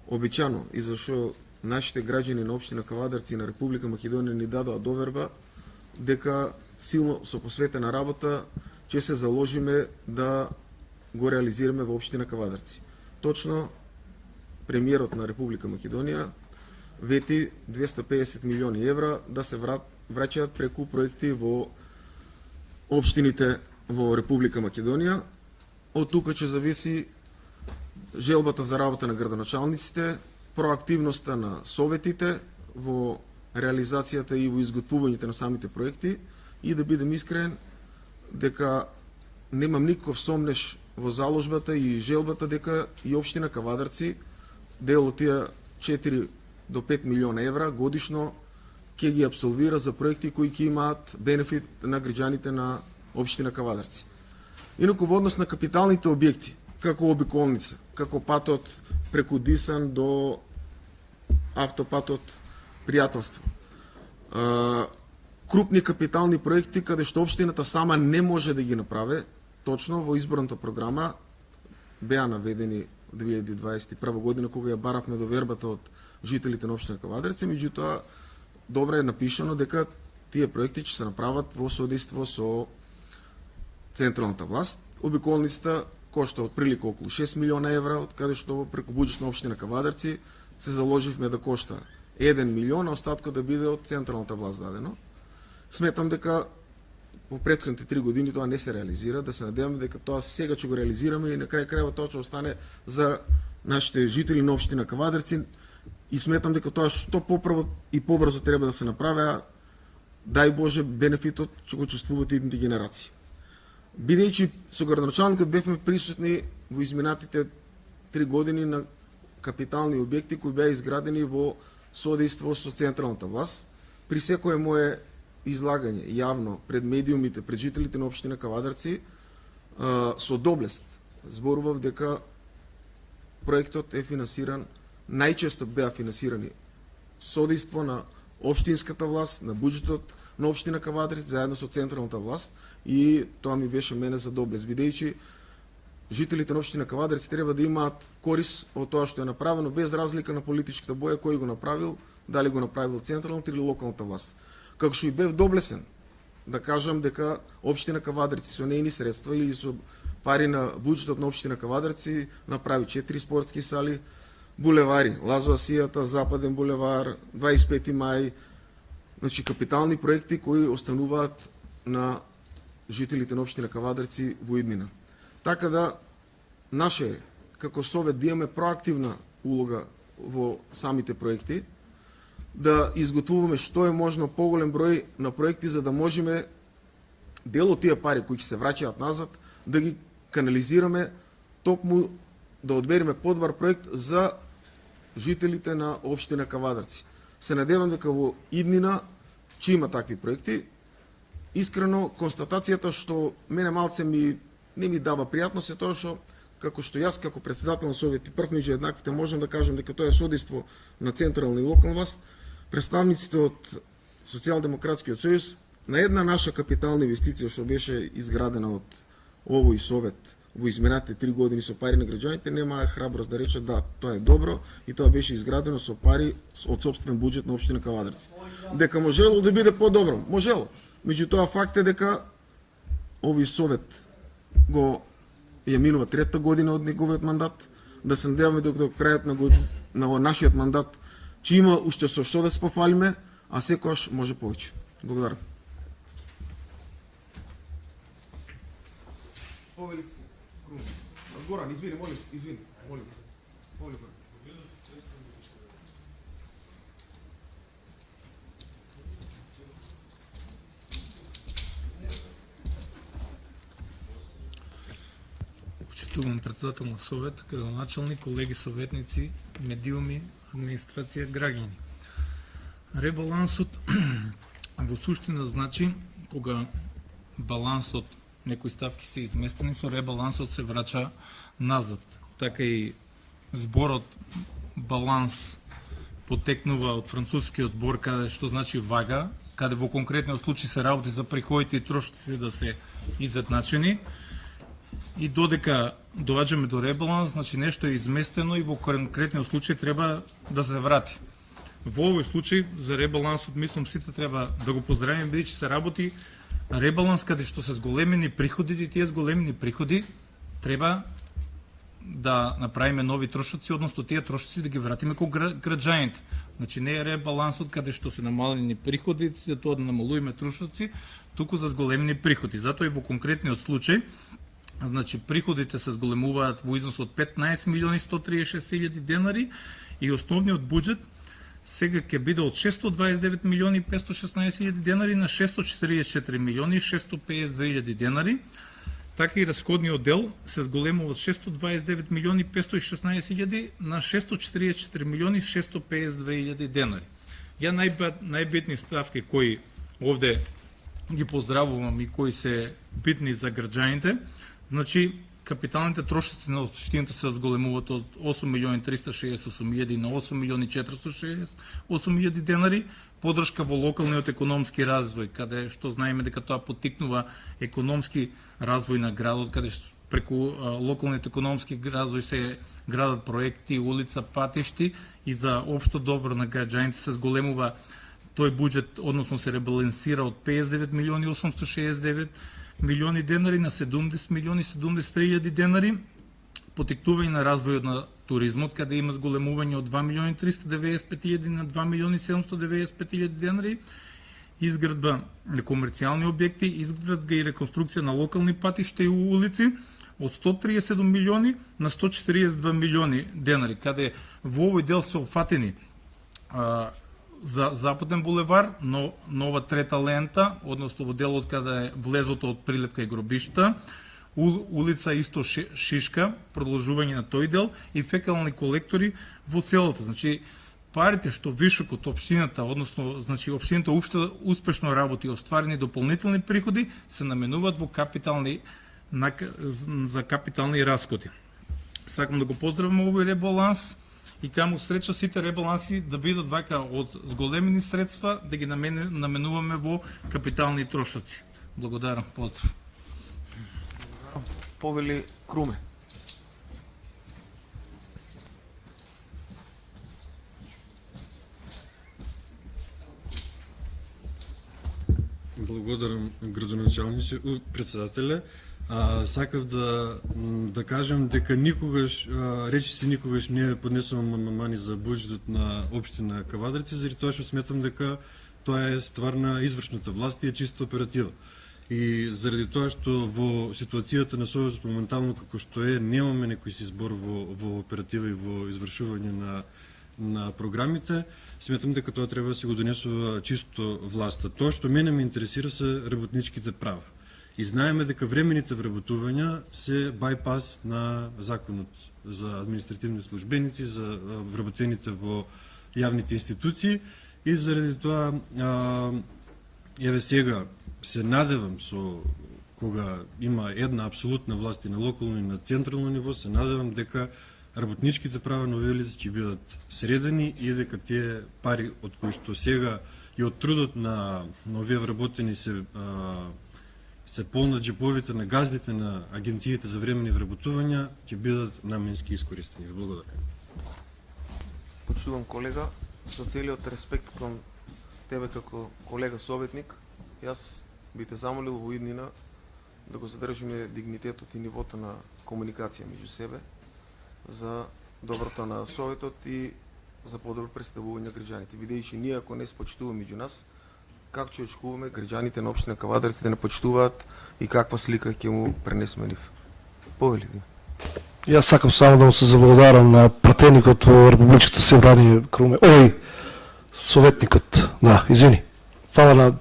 обичано и за што нашите граѓани на општина Кавадарци и на Република Македонија ни дадоа доверба дека силно со посветена работа ќе се заложиме да го реализираме во општина Кавадарци. Точно премиерот на Република Македонија вети 250 милиони евра да се враќаат преку проекти во општините во Република Македонија. Од тука ќе зависи желбата за работа на градоначалниците, проактивноста на советите во реализацијата и во изготвувањето на самите проекти и да бидем искрен дека немам никаков сомнеш во заложбата и желбата дека и општина Кавадарци дел од тие 4 до 5 милиона евра годишно ќе ги апсолвира за проекти кои ќе имаат бенефит на граѓаните на општина Кавадарци. Инаку во однос на капиталните објекти, како обиколница, како патот преку Дисан до автопатот Пријателство. Крупни капитални проекти каде што општината сама не може да ги направи, точно во изборната програма беа наведени 2021 година кога ја баравме довербата од жителите на општина Кавадарци, меѓутоа добро е напишано дека тие проекти ќе се направат во соодейство со централната власт. Обиколницата кошта отприлика околу 6 милиона евра, од каде што преку буџет на општина Кавадарци се заложивме да кошта 1 милион, а остаткот да биде од централната власт дадено. Сметам дека во претходните 3 години тоа не се реализира, да се надеваме дека тоа сега ќе го реализираме и на крај крајот тоа ќе остане за нашите жители на општина Кавадарци и сметам дека тоа што попрво и побрзо треба да се направи, а дај Боже бенефитот ќе го чувствуваат идните генерации. Бидејќи со градоначалникот бевме присутни во изминатите 3 години на капитални објекти кои беа изградени во соодейство со централната власт, при секое мое излагање јавно пред медиумите, пред жителите на општина Кавадарци, со доблест зборував дека проектот е финансиран, најчесто беа финансирани соодейство на општинската власт, на буџетот на општина Кавадарци заедно со централната власт и тоа ми беше мене за доблест, бидејќи жителите на општина Кавадарци треба да имаат корис од тоа што е направено без разлика на политичката боја кој го направил, дали го направил централната или локалната власт. Како што и бев доблесен да кажам дека општина Кавадарци со нејни средства или со пари на буџетот на општина Кавадарци направи 4 спортски сали, булевари, Лазо Асијата, Западен булевар, 25 мај, Значи капитални проекти кои остануваат на жителите на општина Кавадарци во иднина. Така да наше како совет да имаме проактивна улога во самите проекти, да изготвуваме што е можно поголем број на проекти за да можеме дел од тие пари кои ќе се враќаат назад да ги канализираме токму да одбереме подбар проект за жителите на општина Кавадарци. Се надевам дека во иднина ќе има такви проекти. Искрено констатацијата што мене малце не ми дава пријатност е тоа што како што јас како председател на совет и прв меѓу еднаквите можам да кажам дека тоа е судејство на централна и локална власт, представниците од Социјалдемократскиот сојуз на една наша капитална инвестиција што беше изградена од овој совет во изминатите 3 години со пари на граѓаните немаа храброст да рече да, тоа е добро и тоа беше изградено со пари од собствен буџет на општина Кавадарци. Дека можело да биде подобро, можело. Меѓутоа факт е дека овој совет го ја минува трета година од неговиот мандат, да се надеваме дека до крајот на нашиот мандат ќе има уште со што да се пофалиме, а секогаш може повеќе. Благодарам. Горан, извини, молим. Почитувам председател на совет, градоначалник, колеги советници, медиуми, администрација, граѓани. Ребалансот во суштина значи кога балансот некои ставки се изместени, со ребалансот се врача назад. Така и зборот баланс потекнува од францускиот збор, каде што значи вага, каде во конкретниот случај се работи за приходите и трошоците да се изедначени. И додека доаѓаме до ребаланс, значи нешто е изместено и во конкретниот случај треба да се врати. Во овој случај за ребалансот мислам сите треба да го поздравиме, бидејќи се работи ребаланс каде што се зголемени приходите и тие зголемени приходи треба да направиме нови трошоци, односно тие трошоци да ги вратиме кон граѓаните. Значи не е ребалансот каде што се намалени приходи, за тоа да намалуваме трошоци, туку за зголемени приходи. Затоа и во конкретниот случај, значи приходите се зголемуваат во износ од 15 милиони 136 илјади денари и основниот буџет сега ќе биде од 629 милиони 516 илјади денари на 644 милиони 652 илјади денари. Така и расходниот дел се зголемува од 629 милиони 516 илјади на 644 милиони 652 илјади денари. Ја најбитни ставки кои овде ги поздравувам и кои се битни за граѓаните, значи капиталните трошоци на општината се зголемуваат од 8 милиони 368 илјади на 8 милиони 468 илјади денари, подршка во локалниот економски развој, каде што знаеме дека тоа поттикнува економски развој на градот, каде преку локалниот економски развој се градат проекти, улица, патишти и за општо добро на граѓаните се зголемува тој буџет, односно се ребалансира од 59 милиони 869 милиони денари на 70 милиони 73 илјади денари, потикнува и на развојот на туризмот, каде има зголемување од 2 милиони 395 илјади на 2 милиони 795 илјади денари, изградба на комерцијални објекти, изградба и реконструкција на локални патишта и улици од 137 милиони на 142 милиони денари, каде во овој дел се офатени за Западен булевар, но нова трета лента, односно во делот каде е влезото од Прилепка и Гробишта, улица Исто Шишка, продолжување на тој дел и фекални колектори во селата. Значи парите што вишокот општината, односно значи општината успешно работи и остварени дополнителни приходи се наменуваат во за капитални расходи. Сакам да го поздравам овој ребаланс и каму среќа сите ребаланси да бидат вака од зголемени средства да ги наменуваме во капитални трошоци. Благодарам, поздрав. Повели Круме. Благодарам, градоначалниче, председателе. Сакав да кажам дека никогаш, речиси никогаш не поднесувам амандмани за буџетот на општина Кавадарци, заради тоа што сметам дека тоа е ствар на извршната власт и е чиста оператива. И заради тоа што во ситуацијата на Советот моментално како што е, немаме некој си збор во оператива и во извршување на програмите, сметам дека тоа треба да се го донесува чисто власта. Тоа што мене ме интересира се работничките права. И знаеме дека времените вработувања се байпас на законот за административни службеници, за вработените во јавните институции и заради тоа еве сега се надевам со кога има една апсолутна власт и на локално и на централно ниво, се надевам дека работничките права на овие лица ќе бидат средени и дека тие пари од кои што сега и од трудот на овие вработени се полнат джеповите на газдите на агенциите за времени вработувања, ќе бидат наменски искористени. Благодарам. Почувам колега, со целиот респект кон тебе како колега советник, јас би те замолил во иднина да го задржиме дигнитетот и нивото на комуникација меѓу себе за доброто на советот и за подобро представување на граѓаните. Бидејќи ние ако не спочитуваме меѓу нас, как ќе очекуваме граѓаните на општина Кавадарци да не почитуваат и каква слика ќе му пренесме нив? Повели ви. Јас сакам само да му се заблагодарам на пратеникот во Републичкото собрание Круме. Ој, советникот. Да, извини. Фала на...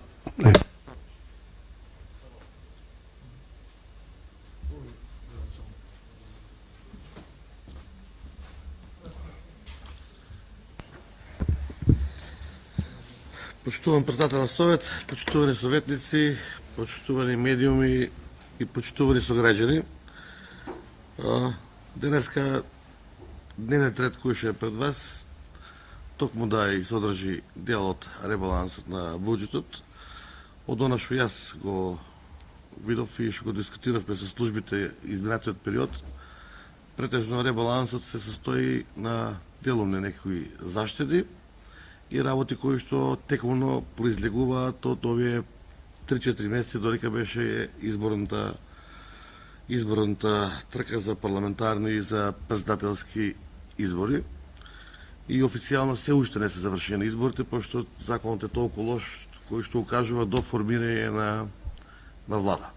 Почитуван председател на Совет, почитувани советници, почитувани медиуми и почитувани сограѓани. Денеска дневниот ред кој што е пред вас токму да и содржи дел од ребалансот на буџетот. Од она што јас го видов и што го дискутиравме со службите изминатиот период, претежно ребалансот се состои на делумни некои заштеди и работи кои што текмуно произлегуваат од овие 3-4 месеци додека беше изборната трка за парламентарни и за председателски избори. И официјално се уште не се завршени изборите, пошто законот е толку лош кој што укажува до формирање на влада.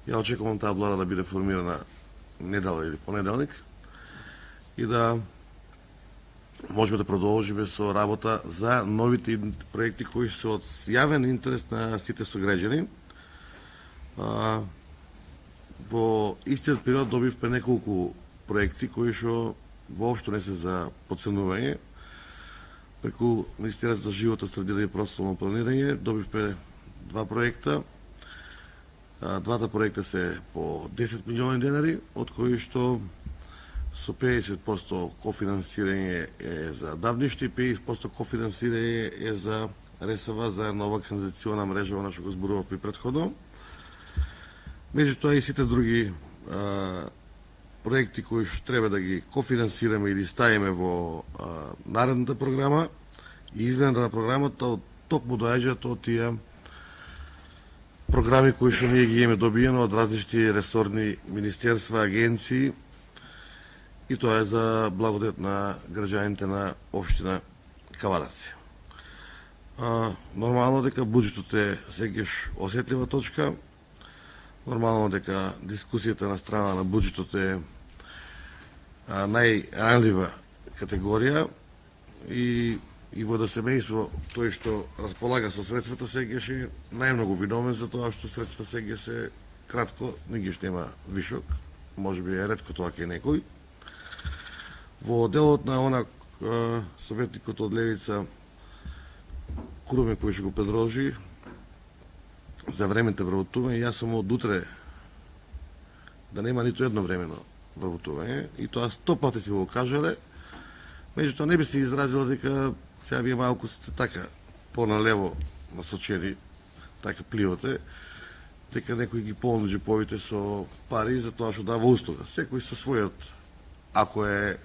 Ја очекувам таа влада да биде формирана недела или понеделник и да можеме да продолжиме со работа за новите проекти кои се од јавен интерес на сите сограѓани. Во истиот период добивме неколку проекти кои што воопшто не се за подценување. Преку Министерството за животна средина и просторно планирање добивме два проекта. Двата проекта се по 10 милиони денари, од кои што со 50% кофинансирање е за Давниште и 50% кофинансирање е за РСВ, за нова канализациона мрежа, она што го зборувавме претходно. Меѓутоа и сите други проекти кои што треба да ги кофинансираме или ставиме во наредната програма и измената на програмата токму доаѓаат од тие програми кои што ние ги имаме добиено од различни ресорни министерства, агенции, и тоа е за благодет на граѓаните на општина Кавадарци. Нормално дека буџетот е сегаш осетлива точка, нормално дека дискусијата на страна на буџетот е најранлива категорија и во да семејство тој што располага со средствата сегаш е најмногу виновен за тоа што средства сегаш се кратко, нигиш нема вишок, можеби е ретко тоа кај некој. Во делот на она советникот од Левица Круме кој што го предложи за времените вработување, јас сум од утре да нема ниту едно времено вработување и тоа 100 пати си го кажале, меѓутоа не би се изразила дека сега вие малку сте така поналево насочени, така пливате, дека некој ги полни джеповите со пари за тоа што дава услуга. Секој со својот, ако е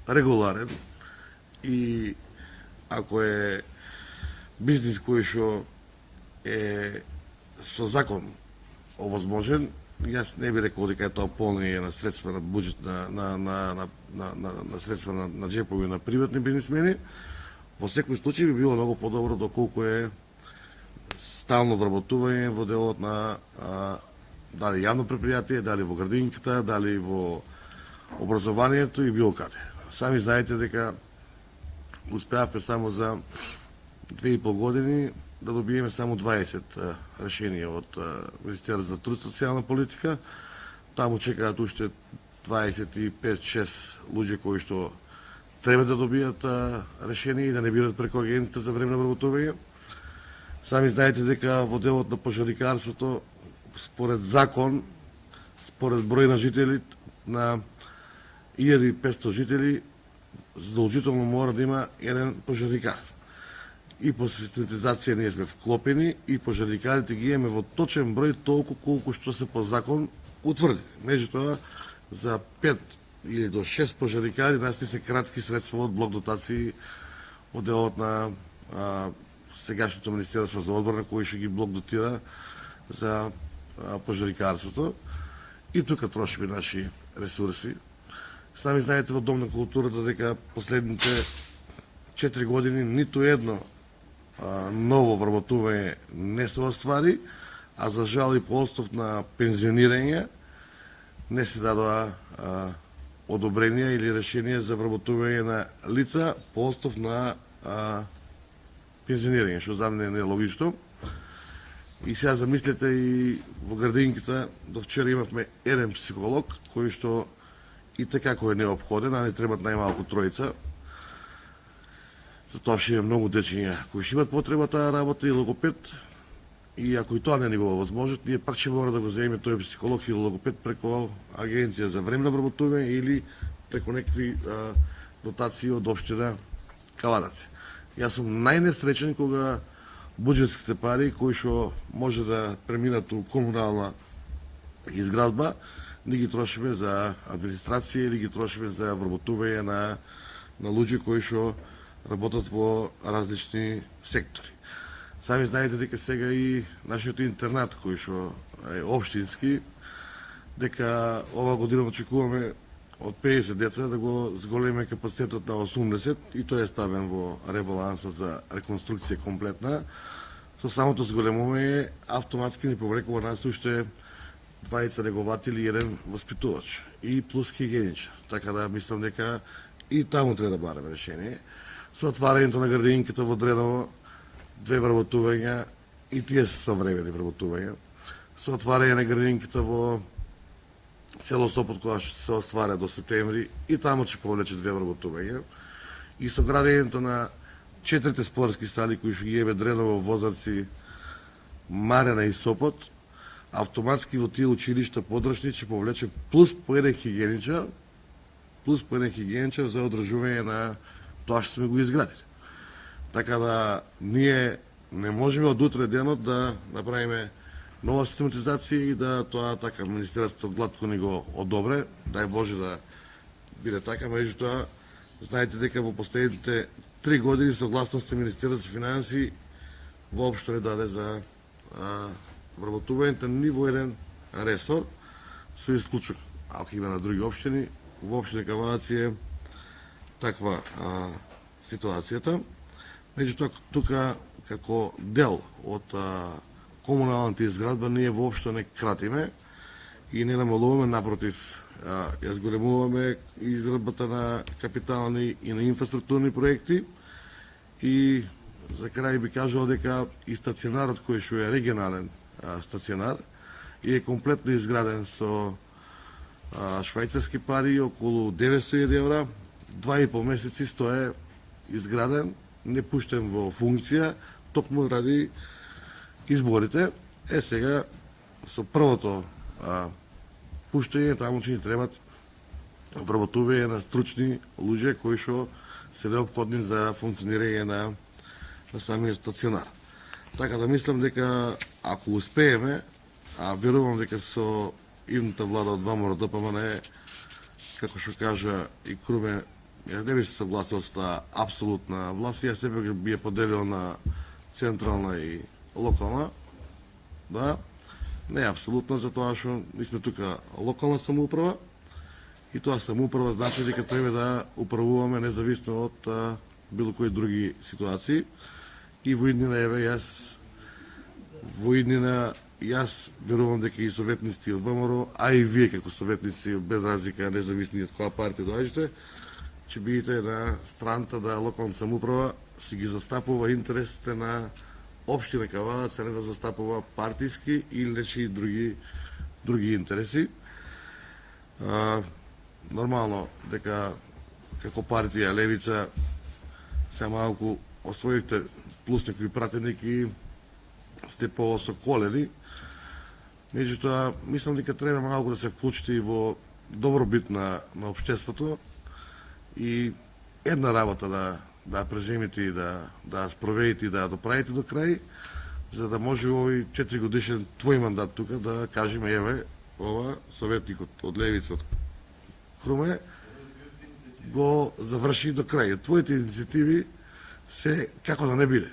регуларен и ако е бизнис кој што е со закон овозможен, јас не би рекол дека е тоа полнење на средства на буџет на средства на джепови на приватни бизнисмени. Во секој случај би било многу подобро доколку е стално вработување во делот на дали јавно предпријатие, дали во градинката, дали во образованието и било каде. Сами знаете дека успеавме само за 2,5 години да добиеме само 20 решенија од Министерството за труд и социјална политика. Таму чекаат уште 25-6 луѓе кои што треба да добијат решение и да не бидат преку агенциите за временно вработување. Сами знаете дека во делот на пожарникарството, според закон, според број на жители, на 1500 жители, задолжително мора да има еден пожарникар. И по систематизација ние сме вклопени и пожарникарите ги имаме во точен број толку колку што се по закон утврди. Меѓутоа, за 5 или до 6 пожарникари нас не се кратки средства од блок дотации од делот на сегашното Министерство за одбрана кој ќе ги блок дотира за пожарникарството. И тука трошиме наши ресурси. Сами знаете во Дом на културата дека последните 4 години ниту едно ново вработување не се оствари, а за жал и по основ на пензионирање не се дадоа одобренија или решенија за вработување на лица по основ на пензионирање, што за мене не е логично. И сега замислете и во градинката до вчера имавме еден психолог кој што и така кој е неопходен, а не требат најмалку тројца. Затоа што има многу дечиња кои што имат потреба таа работа и логопед. И ако и тоа не ни го возможат, ние пак ќе мора да го земеме тој психолог или логопед преку агенција за временно вработување или преку некакви дотации од општина Кавадарци. Јас сум најнесреќен кога буџетските пари кои што може да преминат у комунална изградба, ни ги трошиме за администрација или ги трошиме за вработување на луѓе кои што работат во различни сектори. Сами знаете дека сега и нашиот интернат кој што е општински, дека ова година очекуваме од 50 деца да го зголеме капацитетот на 80 и тој е ставен во ребалансот за реконструкција комплетна. Со самото зголемување автоматски ни повлекува нас уште 20 негователи и еден воспитувач и плюс хигиеничар. Така да мислам дека и таму треба да бараме решение. Со отварањето на градинката во Дреново, 2 вработувања и тие се современи вработувања. Со отварање на градинката во село Сопот која што се оствара до септември и таму ќе повлече 2 вработувања. И со градењето на 4 спортски сали кои што ги ебе Дреново, Возарци, Марена и Сопот, автоматски во тие училишта подрачни ќе повлече плюс по еден хигиеничар, за одржување на тоа што сме го изградили. Така да ние не можеме од утре денот да направиме нова систематизација и да тоа така Министерството гладко ни го одобре, дај Боже да биде така, меѓутоа знаете дека во последните 3 години согласност Министерството за финансии воопшто не даде за вработувањето ни во еден ресор, со исклучок, ако има на други општини, во општина Кавадарци е таква ситуацијата. Меѓутоа, тука како дел од комуналната изградба ние воопшто не кратиме и не намалуваме, напротив, ја зголемуваме изградбата на капитални и на инфраструктурни проекти и за крај би кажал дека и стационарот кој што е регионален стационар и е комплетно изграден со швајцарски пари, околу 900.000 евра, 2,5 месеци стоe изграден, не пуштен во функција, токму ради изборите. Сега со првото пуштање таму ќе ни требат вработување на стручни луѓе кои што се неопходни за функционирање на самиот стационар. Така да мислам дека ако успееме, а верувам дека со идната влада од ВМРО ДПМН, како што кажа и Круме, ја не би се согласил со таа апсолутна власт, ја себе би ја поделил на централна и локална, да, не е апсолутна, затоа што ние сме тука локална самоуправа и тоа самоуправа значи дека треба да управуваме независно од било кои други ситуации. И во иднина, еве, јас во иднина јас верувам дека и советници од ВМРО, а и вие како советници без разлика независни од која партија доаѓате, ќе бидете на страната да локалната самоуправа си ги застапува интересите на општина Кавадац, а не да застапува партиски или нечи други интереси. Нормално дека како партија Левица се малку освоивте плюс некои пратеници сте поосоколени. Меѓутоа, мислам дека треба малку да се вклучите и во добробит на општеството и една работа да преземите и да спроведите и да доправите до крај, за да може овој 4 годишен твој мандат тука да кажеме еве ова советникот од Левица од Круме го заврши до крај. Твоите инициативи се како да не биде.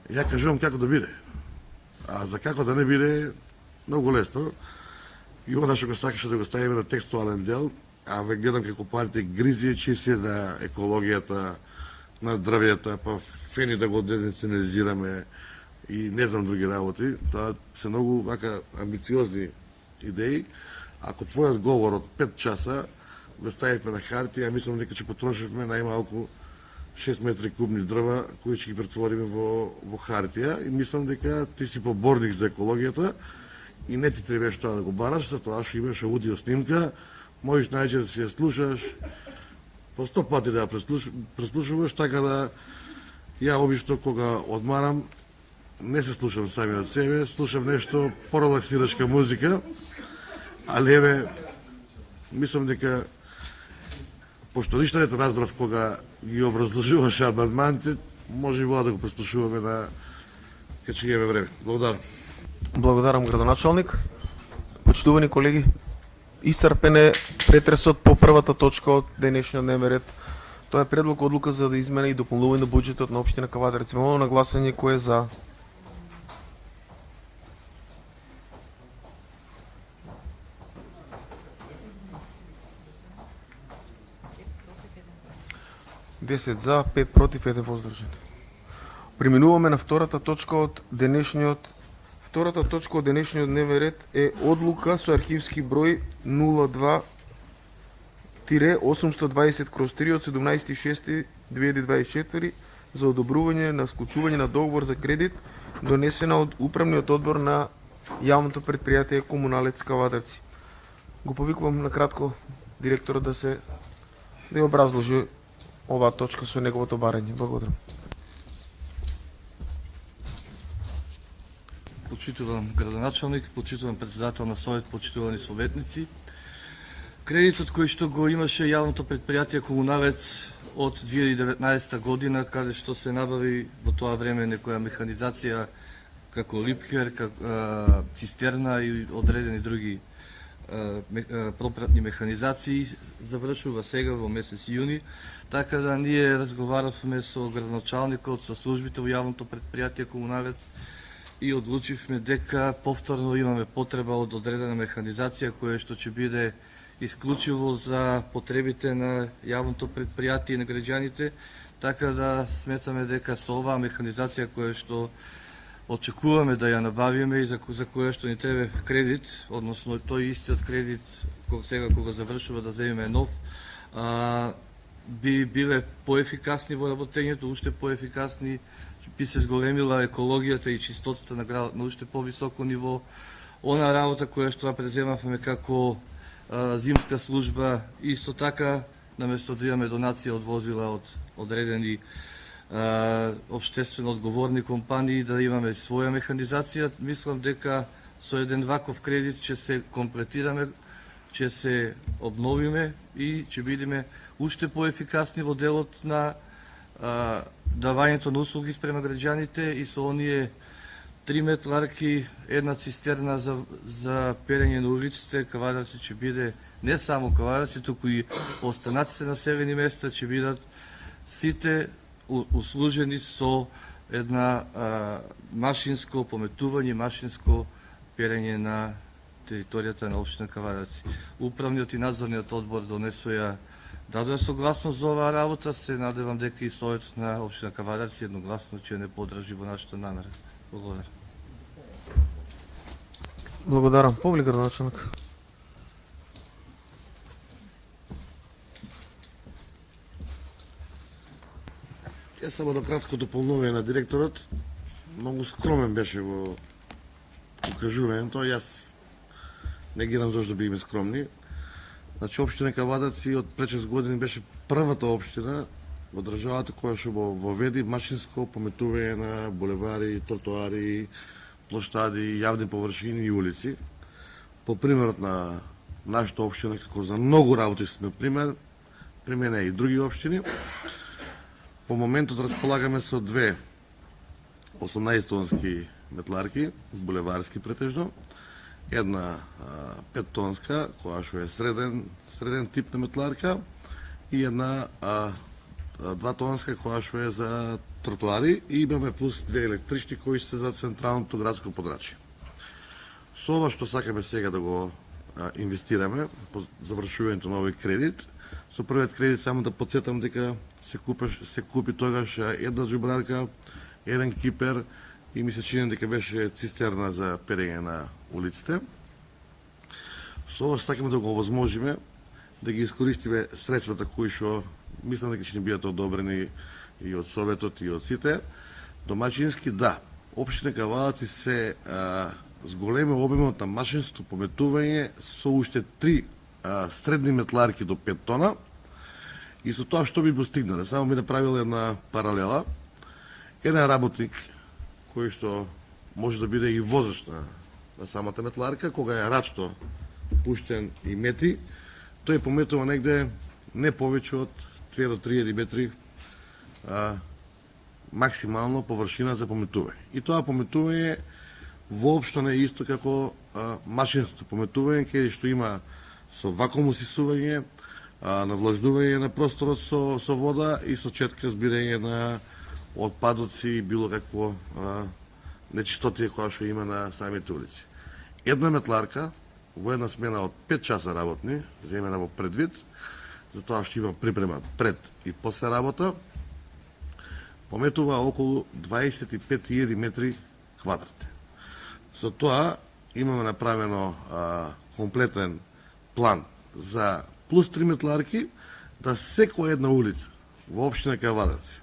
Ја кажувам како да биде. А за како да не биде многу лесно. И она што го сакаше да го ставиме на текстуален дел, а ве гледам како партија гризи чиси на екологијата, на здравјата, па фени да го денационализираме и не знам други работи. Тоа се многу вака амбициозни идеи. Ако твојот говор од 5 часа го ставивме на хартија, мислам дека ќе потрошивме најмалку 6 метри кубни дрва кои ќе ги претвориме во хартија и мислам дека ти си поборник за екологијата и не ти требаш тоа да го бараш, затоа што имаш аудио снимка, можеш најче да си ја слушаш, по 100 пати да ја преслушуваш, така да ја обично кога одмарам не се слушам сами од себе, слушам нешто порелаксирачка музика, али еве мислам дека пошто ништо не те разбрав кога ги образложуваш амандманите, може и воа да го преслушуваме на кога ќе имаме време. Благодарам. Благодарам, градоначалник. Почитувани колеги, исцрпен е претресот по првата точка од денешниот дневен ред. Тоа е предлог одлука за да измени и дополнување на буџетот на општина Кавадарци. Молам на гласање кој е за. Десет за, 5 против, 1 воздржан. Преминуваме на втората точка од денешниот дневен ред е одлука со архивски број 02-820/3 од 17.6.2024 за одобрување на склучување на договор за кредит донесена од управниот одбор на јавното претпријатие Комуналец Кавадарци. Го повикувам на кратко директорот да ја образложи оваа точка со неговото барање. Благодарам. Почитувам градоначалник, почитувам председател на совет, почитувани советници. Кредитот кој што го имаше јавното претпријатие Комуналец од 2019 година, каде што се набави во тоа време некоја механизација како липхер, цистерна и одредени други пропратни механизации, завршува сега во месец јуни, така да ние разговаравме со градоначалникот, со службите во јавното претпријатие Комуналец и одлучивме дека повторно имаме потреба од одредена механизација која што ќе биде исклучиво за потребите на јавното претпријатие и на граѓаните, така да сметаме дека со оваа механизација која што очекуваме да ја набавиме и за која што ни треба кредит, односно тој истиот кредит сега кога завршува да земеме нов, би биле поефикасни во работењето, уште поефикасни, би се зголемила екологијата и чистотата на градот на уште повисоко ниво. Она работа која што преземавме како зимска служба, исто така, наместо да имаме донација од возила од одредени општествено одговорни компании, да имаме своја механизација, мислам дека со еден ваков кредит ќе се комплетираме, ќе се обновиме и ќе бидеме уште поефикасни во делот на давањето на услуги спрема граѓаните и со оние 3 метларки, една цистерна за перење на улиците. Кавадарци ќе биде не само Кавадарци, туку и останатите населени места ќе бидат сите услужени со една машинско пометување, машинско перење на територијата на општина Кавадарци. Управниот и надзорниот одбор донесоа дадоа согласност за оваа работа, се надевам дека и советот на општина Кавадарци едногласно ќе не поддржи во нашата намера. Благодарам. Благодарам. Повели градоначалник. Јас само до кратко дополнување на директорот. Многу скромен беше во укажувањето. Јас не гирам зашто да биме скромни. Значи, општина Кавадаци од пред 6 години беше првата општина во државата која што воведи машинско пометување на булевари, тротоари, плоштади, јавни површини и улици. По примерот на нашата општина, како за многу работи сме пример, примене и други општини. Во моментот располагаме со две 18-тонски метларки, булеварски претежно, една 5-тонска, која што е среден тип на метларка, и една 2-тонска, која што е за тротоари, и имаме плюс две електрични кои се за централното градско подрачје. Со ова што сакаме сега да го инвестираме по завршувањето на овој кредит, со првиот кредит само да подсетам дека се купи тогаш една џубрарка, еден кипер и ми се чини дека беше цистерна за перење на улиците. Со ова сакаме да го овозможиме, да ги искористиме средствата кои што мислам дека ќе ни бидат одобрени и од Советот и од сите. Домачински, да, општина Кавадаци се зголеми обемот на машинското пометување со уште 3 средни метларки до 5 тона. И со тоа што би постигнале? Само би направил една паралела. Еден работник кој што може да биде и возач на самата метларка, кога е рачно пуштен и мети, тој пометува негде не повеќе од 2 до 3 метри максимално површина за пометување. И тоа пометување воопшто не е исто како машинското пометување, каде што има со вакуум усисување, навлаждување на просторот со вода и со четка збирање на отпадоци и било какво нечистотија која што има на самите улици. Една метларка во една смена од 5 часа работни, земена во предвид, за тоа што има припрема пред и после работа, пометува околу 25.000 метри квадратни. Со тоа имаме направено комплетен план за плюс 3 метларки, да секоја една улица во општина Кавадаци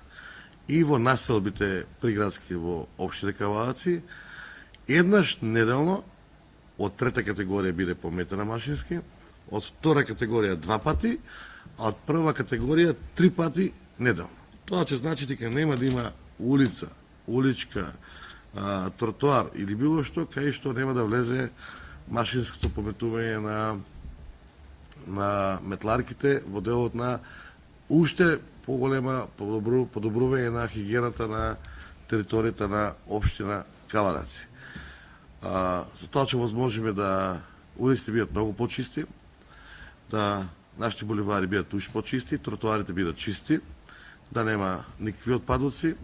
и во населбите приградски во општина Кавадаци еднаш неделно од трета категорија биде пометена машински, од втора категорија 2 пати, а од прва категорија 3 пати неделно. Тоа ќе значи дека нема да има улица, уличка, тротоар или било што кај што нема да влезе машинското пометување на метларките во делот на уште поголема подобрување на хигиената на територијата на општина Кавадаци. За тоа ќе возможиме да улиците бидат многу почисти, да нашите буливари бидат уште почисти, тротоарите бидат чисти, да нема никакви отпадоци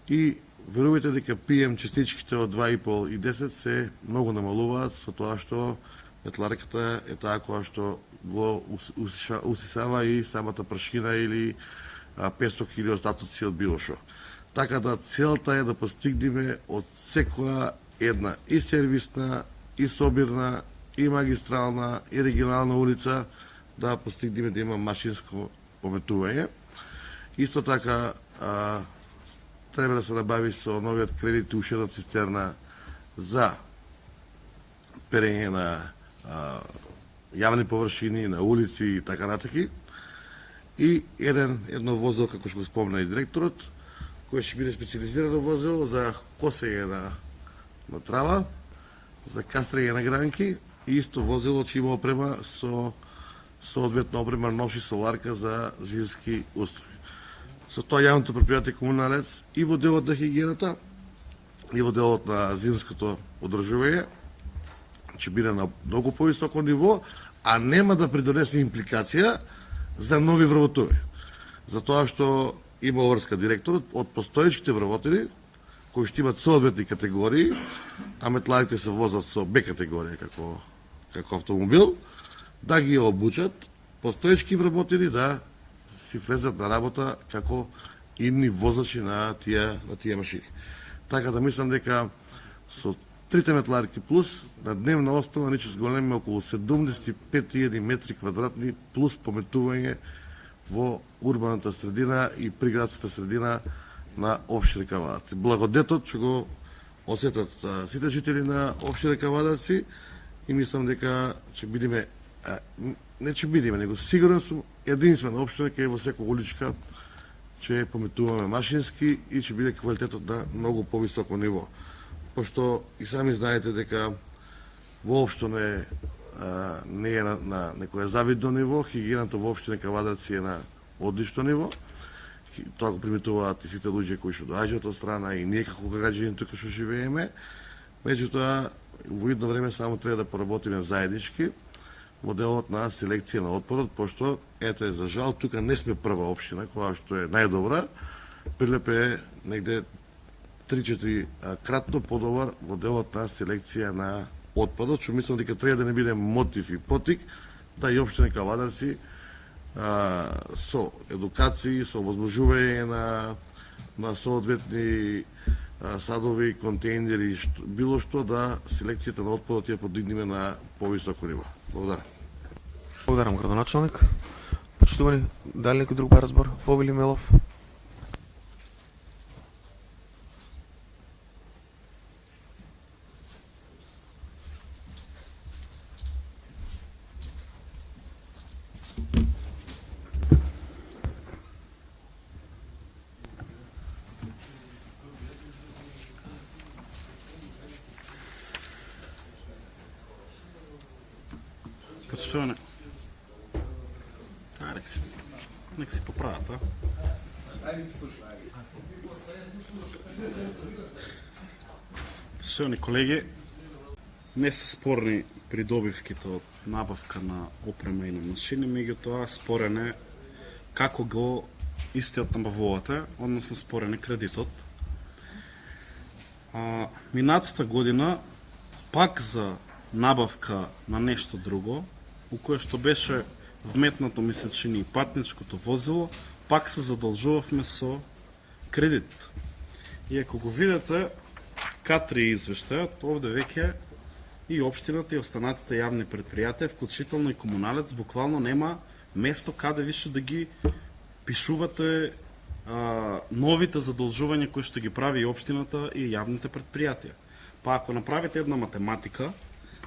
и верувајте дека PM частичките од 2,5 и 10 се многу намалуваат со тоа што метларката е таа која што го усисава и самата прашина или 500 кили остатоци од било што. Така да целта е да постигнеме од секоја една и сервисна, и собирна, и магистрална, и регионална улица да постигнеме да има машинско пометување. Исто така треба да се набави со новиот кредит уште една цистерна за перење на јавни површини, на улици и така натаки. И едно возило, како што го спомна и директорот, кој ќе биде специализирано возило за косење на трава, за кастрење на гранки и исто возило ќе има опрема со соодветна опрема ноши соларка за зимски устои. Со тоа јавното предпријатие Комуналец и во делот на хигиената и во делот на зимското одржување ќе биде на многу повисоко ниво, а нема да придонесе импликација за нови вработувања. Затоа што има обврска директорот од постоечките вработени кои што имат соодветни категории, а метларите се возат со Б категорија како автомобил, да ги обучат постоечки вработени да си влезат на работа како идни возачи на тие машини. Така да мислам дека со трите метларки плюс на дневна основа ние зголемиме околу 75.000 метри квадратни плюс пометување во урбаната средина и приградската средина на општина Кавадарци. Благодетот што го осетат сите жители на општина Кавадарци и мислам дека ќе бидеме не ќе бидеме, него сигурен сум единствена општина кај во секоја уличка ќе пометуваме машински и ќе биде квалитетот на многу повисоко ниво. Пошто и сами знаете дека воопшто не е на некое завидно ниво, хигиената во општина Кавадарци е на одлично ниво. Тоа го приметуваат и сите луѓе кои што доаѓаат од страна и ние како граѓани тука што живееме. Меѓутоа, во идно време само треба да поработиме заеднички во делот на селекција на отпадот, пошто ето е за жал тука не сме прва општина која што е најдобра. Прилеп е негде 3-4 кратно подобар во делот на селекција на отпадот, што мислам дека треба да не биде мотив и потик да и општина Кавадарци со едукации, со возможување на соодветни садови, контейнери, било што да селекцијата на отпадот ја подигнеме на повисоко ниво. Благодарам. Благодарам, градоначалник. Почитувани, дали некој друг ба разбор? Повели Мелов. Почитуване. Нека си поправят, Почитувани колеги, не се спорни придобивките од набавка на опрема и на машини, меѓутоа спорен е како го истиот набавувате, односно спорен е кредитот. Минатата година пак за набавка на нешто друго, у кое што беше вметнато месечини и патничкото возило, пак се задолжувавме со кредит. И ако го видите, К3 извештајот, овде веќе и општината и останатите јавни предпријатија, вклучително и комуналец, буквално нема место каде више да ги пишувате новите задолжувања кои што ги прави и општината и јавните предпријатија. Па ако направите една математика,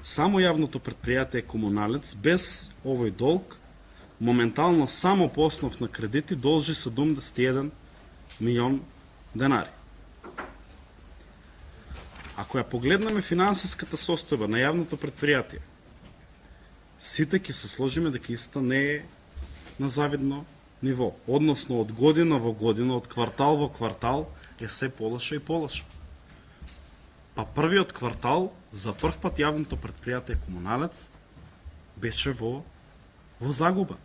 само јавното предпријатие комуналец без овој долг моментално само по основ на кредити должи 71 милион денари. Ако ја погледнеме финансиската состојба на јавното предпријатие, сите ќе се сложиме дека иста не е на завидно ниво, односно од година во година, од квартал во квартал е се полоша и полоша. Па првиот квартал, за прв пат јавното предпријатие комуналец беше во загуба.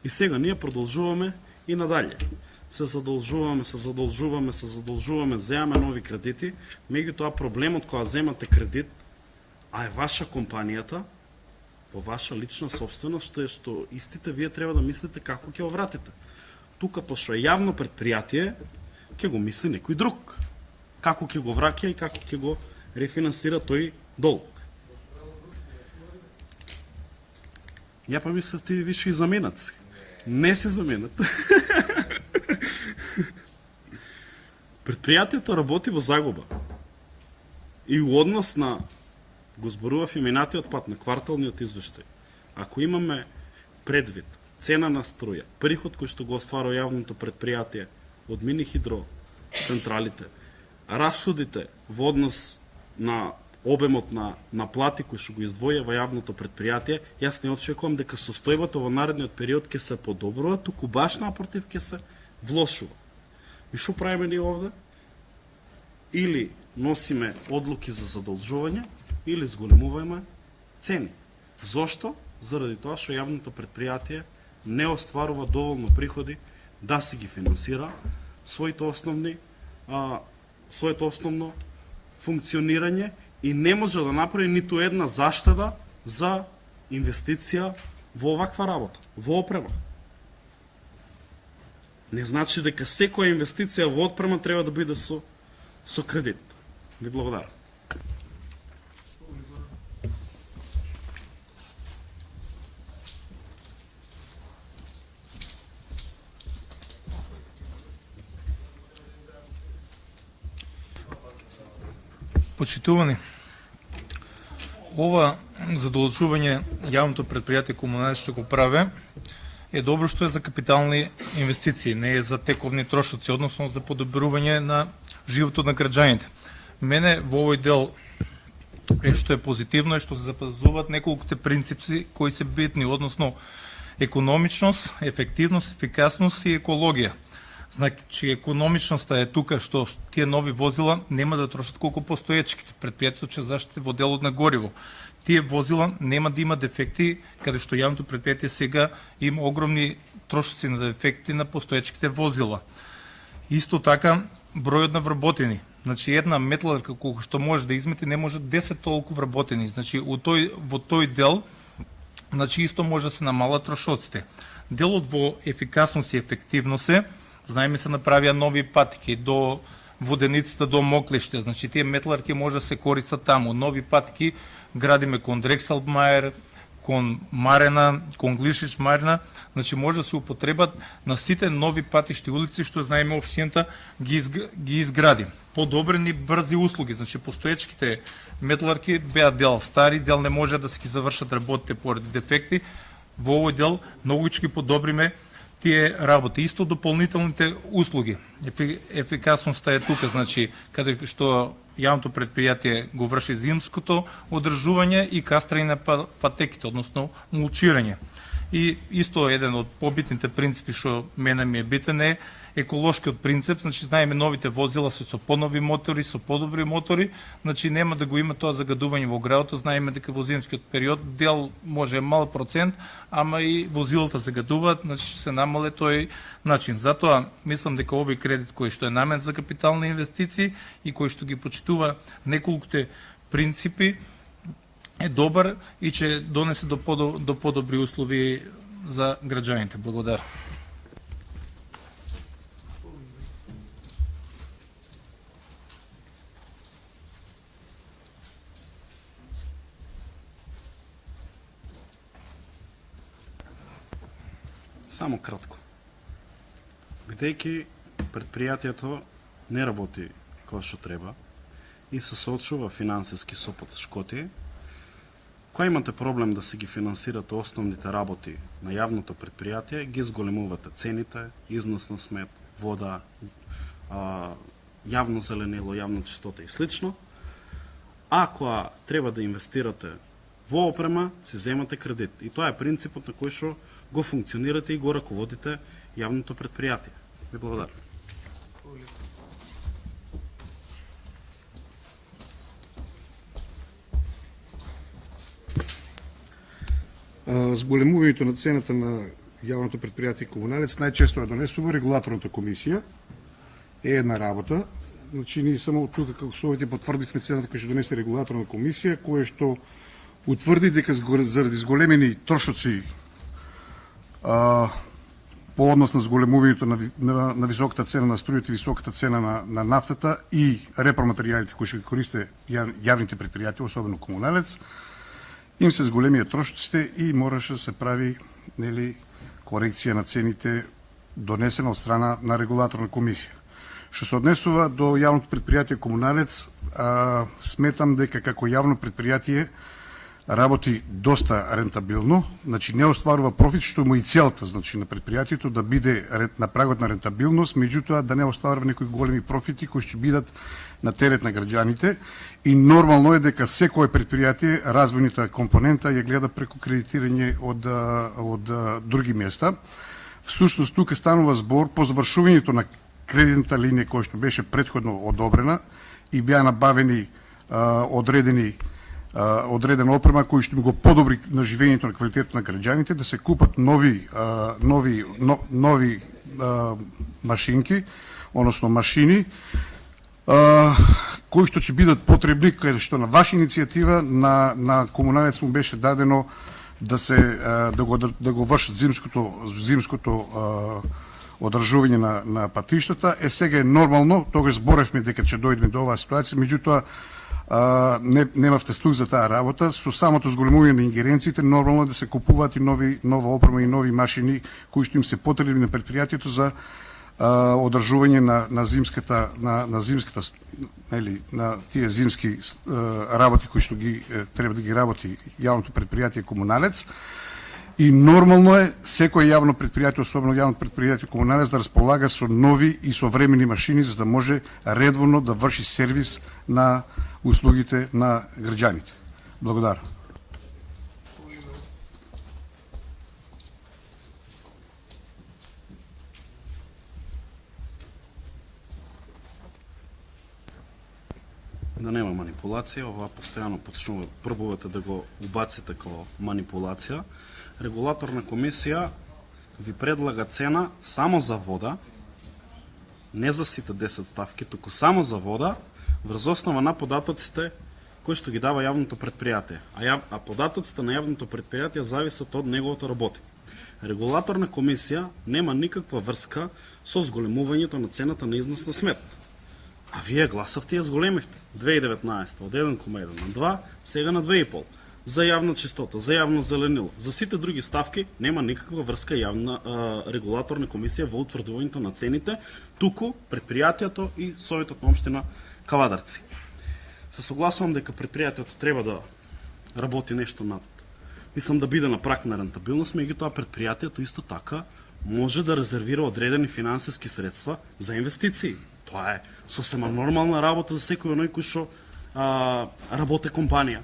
И сега ние продолжуваме и надалje. Се задолжуваме, земаме нови кредити, меѓутоа проблемот кога земате кредит, а е ваша компанијата, во ваша лична собственост, што истите вие треба да мислите како ќе го вратите. Тука, пошто е јавно предпријатие, ќе го мисли некој друг. Како ќе го враќа и како ќе го рефинансира тој долг. Ја па мисля ти више и заменат си. Не се заменат. Предпријатието работи во загуба. И у однос на, го зборував и минатиот пат на кварталниот извештај, ако имаме предвид цена на струја, приход кој што го остварува јавното предпријатие од мини хидроцентралите, расходите во однос на обемот на плати кои што го издвојува јавното предпријатие, јас не очекувам дека состојбата во наредниот период ќе се подобрува, туку баш напротив ќе се влошува. И што правиме ние овде? Или носиме одлуки за задолжување, или зголемуваме цени. Зошто? Заради тоа што јавното предпријатие не остварува доволно приходи да си ги финансира своето основно функционирање и не може да направи ниту една заштеда за инвестиција во оваква работа, во опрема. Не значи дека секоја инвестиција во отпрема треба да биде со кредит. Ви благодарам. Почитувани, ова задолжување јавното предпријатие комунали што го праве е добро што е за капитални инвестиции, не е за тековни трошоци, односно за подобрување на животот на граѓаните. Мене во овој дел е што е позитивно е што се запазуваат неколкуте принципи кои се битни, односно економичност, ефективност, ефикасност и екологија. Значи, економичноста е тука што тие нови возила нема да трошат колку постоечките. Предпријатието ќе заштити во делот на гориво. Тие возила нема да има дефекти, каде што јавното предпријатие сега има огромни трошоци на дефекти на постоечките возила. Исто така, бројот на вработени. Значи, една метларка колку што може да измети, не може 10 толку вработени. Значи, во тој дел, значи, исто може да се намалат трошоците. Делот во ефикасност и ефективност е, знаеме се направија нови патики до воденицата до Моклиште, значи тие метларки може да се користат таму. Нови патики градиме кон Дрекселмајер, кон Марена, кон Глишич Марена, значи може да се употребат на сите нови патишти улици што знаеме општината ги изгради. Подобрени брзи услуги, значи постоечките метларки беа дел стари, дел не може да се ги завршат работите поради дефекти. Во овој дел многу ќе ги подобриме тие работи. Исто дополнителните услуги. Ефикасноста е тука, значи, каде што јавното предпријатие го врши зимското одржување и кастрање на патеките, односно мулчирање. И исто еден од побитните принципи што мене ми е битен е еколошкиот принцип, значи знаеме новите возила се со понови мотори, со подобри мотори, значи нема да го има тоа загадување во градот, знаеме дека во зимскиот период дел може мал процент, ама и возилата загадуваат, значи се намале тој начин. Затоа мислам дека овој кредит кој што е намен за капитални инвестиции и кој што ги почитува неколкуте принципи е добар и ќе донесе до подобри услови за граѓаните. Благодарам. Само кратко. Бидејќи предпријатието не работи како што треба и се соочува финансиски со потешкоти, кога имате проблем да се ги финансирате основните работи на јавното предпријатие, ги зголемувате цените, износ на смет, вода, јавно зеленило, јавна чистота и слично. Ако треба да инвестирате во опрема, си земате кредит. И тоа е принципот на кој што го функционирате и го раководите јавното предпријатие. Ви благодарам. Зголемувањето на цената на јавното предпријатие комуналец најчесто ја донесува регулаторната комисија. Е една работа. Значи, ние само тука како совет потврдивме цената која што донесе регулаторна комисија, која што утврди дека заради зголемени трошоци по однос на зголемувањето на високата цена на струјата и високата цена на нафтата и репроматеријалите кои што ги користе јавните предпријатија, особено комуналец, им се зголемија трошоците и мораше да се прави корекција на цените донесена од страна на регулаторна комисија. Што се однесува до јавното предпријатие комуналец, сметам дека како јавно предпријатие работи доста рентабилно, значи не остварува профит, што му и целта, значи на предпријатието да биде на прагот на рентабилност, меѓутоа да не остварува некои големи профити кои ќе бидат на терет на граѓаните и нормално е дека секое предпријатие развојната компонента ја гледа преку кредитирање од други места. Всушност тука станува збор по завршувањето на кредитната линија која што беше претходно одобрена и беа набавени одредена опрема кој што го подобри на живењето на квалитетот на граѓаните, да се купат нови машинки, односно машини, кои што ќе бидат потребни, каде што на ваша иницијатива на комуналец му беше дадено да го вршат зимското одржување на патиштата. Сега е нормално, тогаш зборевме дека ќе дојдеме до оваа ситуација, меѓутоа немавте слух за таа работа. Со самото зголемување на ингеренциите, нормално е да се купуваат и нова опрема и нови машини кои што им се потребни на предпријатието за одржување на зимската на тие зимски работи кои што ги треба да ги работи јавното предпријатие Комуналец. И нормално е секој јавно предпријатие, особено јавно предпријатие Комуналец, да располага со нови и современи машини за да може редовно да врши сервис на услугите на граѓаните. Благодарам. Да нема манипулација, ова постојано пробувате да го убаците како манипулација. Регулаторна комисија ви предлага цена само за вода, не за сите 10 ставки, туку само за вода, врз основа на податоците кои што ги дава јавното предпријатие. А податоците на јавното предпријатие зависат од неговото работи. Регулаторна комисија нема никаква врска со зголемувањето на цената на износ на смет. А вие гласавте и ја зголемивте. 2019 од 1,1 на 2, сега на 2,5. За јавна чистота, за јавно зеленило, за сите други ставки нема никаква врска јавна регулаторна комисија во утврдувањето на цените, туку предпријатието и Советот на општина Кавадарци. Се согласувам дека предпријатието треба да работи нешто над, мислам да биде на прак на рентабилност, меѓутоа предпријатието исто така може да резервира одредени финансиски средства за инвестиции. Тоа е сосема нормална работа за секој оној кој што работи компанија.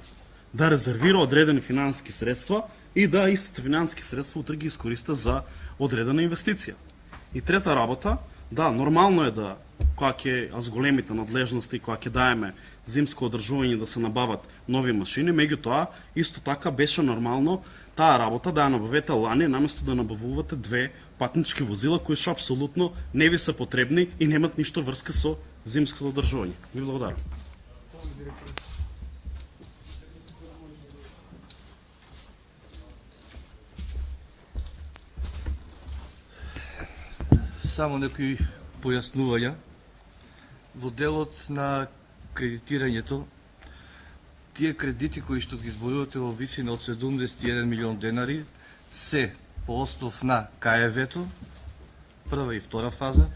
Да резервира одредени финансиски средства и да истите финансиски средства утре ги искориста за одредена инвестиција. И трета работа, да, нормално е да кога ќе зголемите надлежности, кога ќе даеме зимско одржување да се набават нови машини, меѓутоа исто така беше нормално таа работа да ја набавете лани наместо да набавувате две патнички возила кои што апсолутно не ви се потребни и немат ништо врска со зимското одржување. Ви благодарам. Само некои појаснувања. Во делот на кредитирањето, тие кредити кои што ги зборувате во висина од 71 милион денари се по основ на КЕВ-то, прва и втора фаза,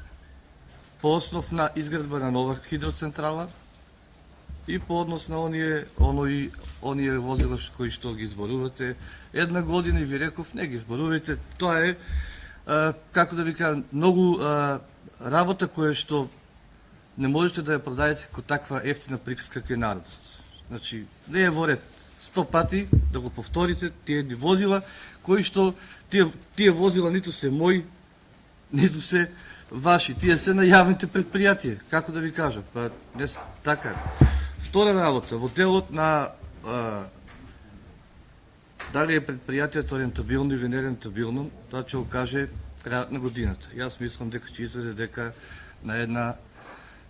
по основ на изградба на нова хидроцентрала и по однос на оние возила кои што ги зборувате. Една година и ви реков, не ги зборувате, тоа е како да ви кажам, многу работа која што не можете да ја продадете како таква ефтина приказка кај народот. Значи, не е во ред 100 пати да го повторите тие возила, кои што тие возила ниту се мои, ниту се ваши, тие се на јавните предпријатија, како да ви кажам, па не така. Втора работа, во делот на дали е предпријатието рентабилно или нерентабилно, тоа ќе го каже крајот на годината. Јас мислам дека ќе излезе дека на една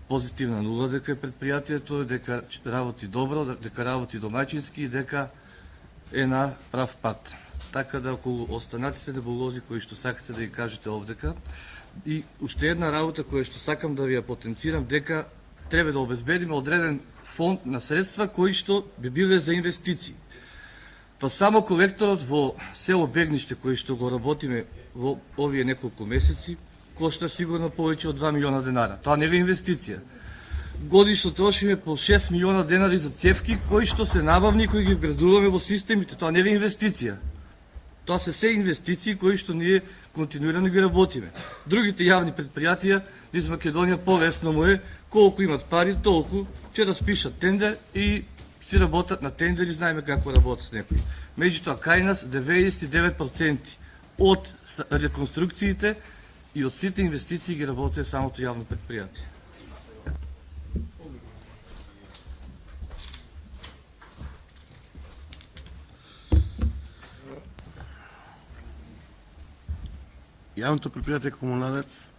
позитивна нула, дека е предпријатието, дека работи добро, дека работи домаќински и дека е на прав пат. Така да околу останатите небулози кои што сакате да ги кажете овдека, и уште една работа која што сакам да ви ја потенцирам, дека треба да обезбедиме одреден фонд на средства кои што би биле за инвестиции. Па само колекторот во село Бегниште, кој што го работиме во овие неколку месеци, кошта сигурно повеќе од 2 милиона денара. Тоа не е инвестиција. Годишно трошиме по 6 милиона денари за цевки, кои што се набавни, кои ги вградуваме во системите. Тоа не е инвестиција. Тоа се инвестиции кои што ние континуирано ги работиме. Другите јавни предпријатија низ Македонија полесно му е, колку имат пари, толку ќе распишат тендер и си работат на тендери, знаеме како работат некои. Меѓутоа, кај нас 99% од реконструкциите и од сите инвестиции ги работи самото јавно предпријатие. Јавното предпријатие Комуналец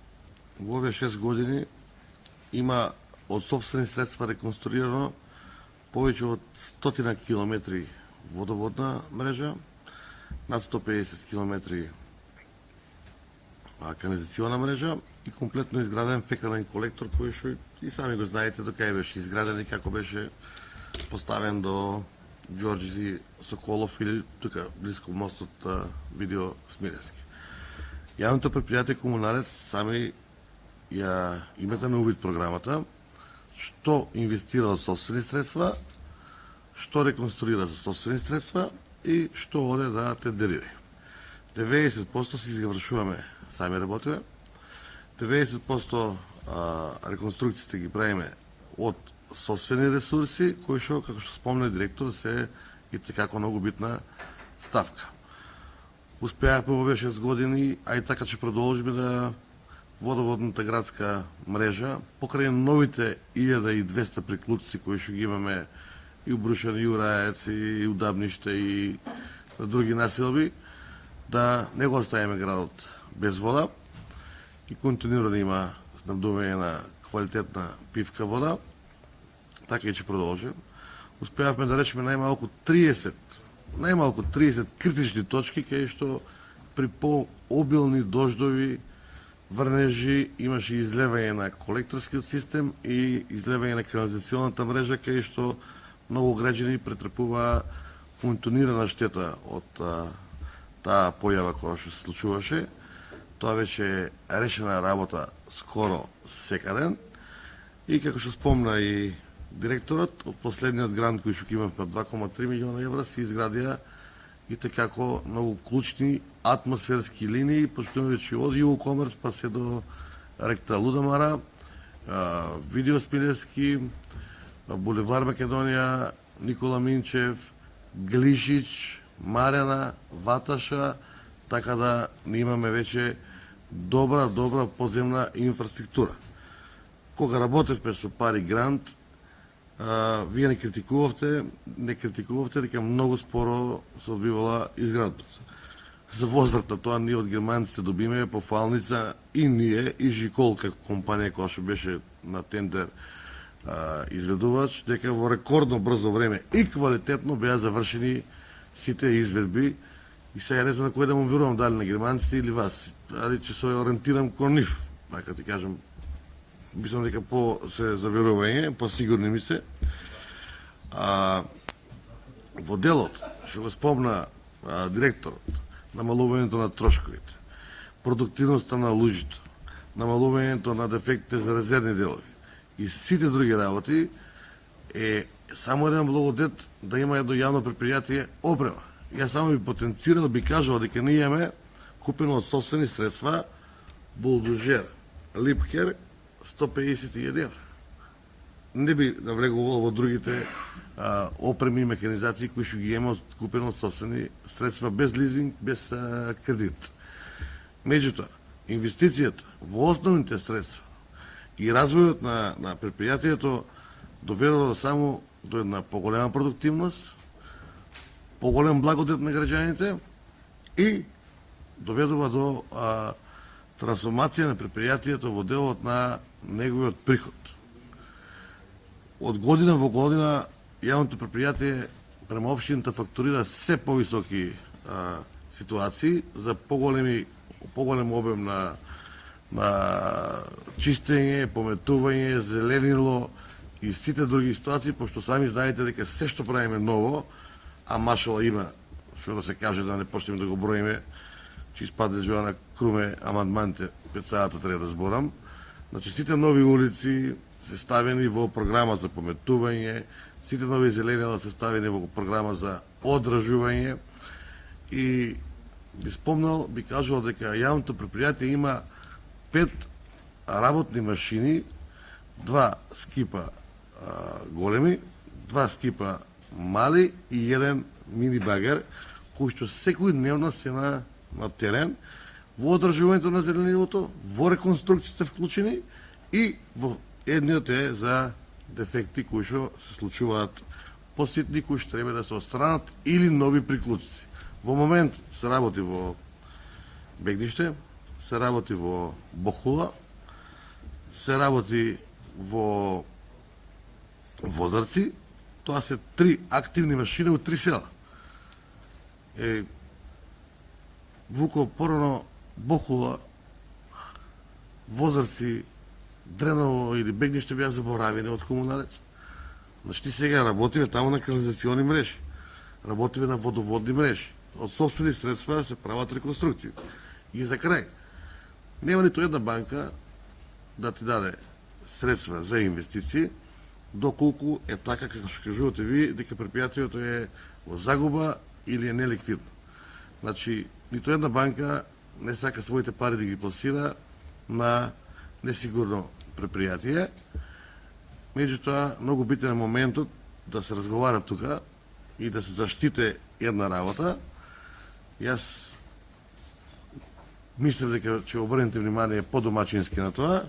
во овие 6 години има од собствени средства реконструирано повеќе од 100 километри водоводна мрежа, над 150 километри канализациона мрежа и комплетно изграден фекален колектор кој што и сами го знаете до кај беше изграден и како беше поставен до Ѓорѓи Соколов или тука близко мостот Видео Смилевски. Јавното предпријатие Комуналец сами ја имате на увид програмата, што инвестира од собствени средства, што реконструира со собствени средства и што оде да тендерира. 90% си завршуваме сами работиме, 90% реконструкциите ги правиме од собствени ресурси, кои што, како што спомна директор, се и така многу битна ставка. Успеавме во 6 години, а и така ќе продолжиме да водоводната градска мрежа, покрај новите 1200 приклучци кои што ги имаме и у Брушан, и у Раец, и у Дабниште, и на други населби, да не го оставиме градот без вода и континуирано има снабдување на квалитетна пивка вода, така и ќе продолжим. Успеавме да речеме најмалку 30 критични точки кај што при пообилни дождови, врнежи имаше излевање на колекторскиот систем и излевање на канализационата мрежа кај што многу граѓани претрпуваа функционирана штета од таа појава која што се случуваше. Тоа веќе е решена работа скоро секаден и како што спомна и директорот, од последниот грант кој што имавме 2,3 милиона евра се изградија и такако многу клучни атмосферски линии, почнувајќи од Югокомерс па се до ректа Лудомара, Видео Смилевски, Булевар Македонија, Никола Минчев, Глишич, Марена, Ваташа, така да не имаме веќе добра подземна инфраструктура. Кога работевме со пари грант, вие не критикувавте дека многу споро се одвивала изградбата. За возврат на тоа ние од германците добиме пофалница и ние и Жикол како компанија која што беше на тендер изведувач, дека во рекордно брзо време и квалитетно беа завршени сите изведби и сега не знам на кој да му верувам, дали на германците или вас, али ќе се ориентирам кон нив, така ти кажам. Мислам дека по се заверување, по сигурни ми се. Во делот, што го спомна директорот, намалувањето на трошковите, продуктивноста на луѓето, намалувањето на дефектите за резервни делови и сите други работи е само еден благодет да има едно јавно предпријатие опрема. Јас само би потенцирал, би кажал дека ние имаме купено од собствени средства булдожер Липкер 150.000 евра. Не би навлегувал во другите опреми и механизации кои што ги има купено од собствени средства, без лизинг, без кредит. Меѓутоа, инвестицијата во основните средства и развојот на предпријатието доведува само до една поголема продуктивност, поголем благодет на граѓаните и доведува до трансформација на предпријатието во делот на неговиот приход. Од година во година јавното предпријатие према општината фактурира се повисоки ситуации за поголем обем на чистење, пометување, зеленило и сите други ситуации, пошто сами знаете дека се што правиме ново, а машала има, што да се каже, да не почнеме да го броиме, че испаде Жоана Круме, амандманите пред саата треба да зборам. Значи, сите нови улици се ставени во програма за пометување, сите нови зеленила се ставени во програма за одражување и би спомнал, би кажал дека јавното предпријатие има 5 работни машини, 2 скипа големи, 2 скипа мали и 1 мини багер, кои што секој дневно се на терен, во одржувањето на зеленилото, во реконструкциите вклучени и во едниот е за дефекти кои што се случуваат поситни, кои што треба да се отстранат или нови приклучици. Во момент се работи во Бегниште, се работи во Бохула, се работи во Возарци, тоа се 3 активни машини од 3 села. Вуко порано Бохула Возарци, Дреново или Бегниште беа заборавени од комуналец. Значи ти сега работиме таму на канализациони мрежи, работиме на водоводни мрежи. Од собствени средства се прават реконструкции. И за крај, нема ниту една банка да ти даде средства за инвестиции, доколку е така како што кажувате ви, дека предпријатието е во загуба или е неликвидно. Значи, ниту една банка не сака своите пари да ги пласира на несигурно предпријатие. Меѓутоа, многу битен е моментот да се разговара тука и да се заштите една работа. Јас мислев дека ќе обрнете внимание подомачински на тоа,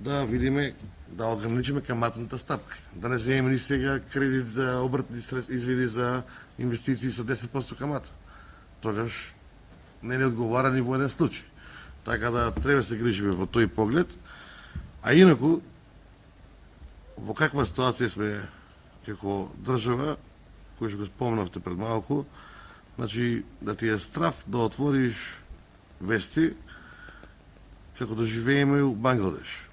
да видиме, да ограничиме каматната стапка. Да не земеме ни сега кредит за обртни средства, извиди за инвестиции со 10% камата. Тогаш не одговара ни во еден случај. Така да треба да се грижиме во тој поглед. А инаку, во каква ситуација сме како држава, кој што го спомнавте пред малку, значи да ти е страф да отвориш вести како да живееме у Бангладеш.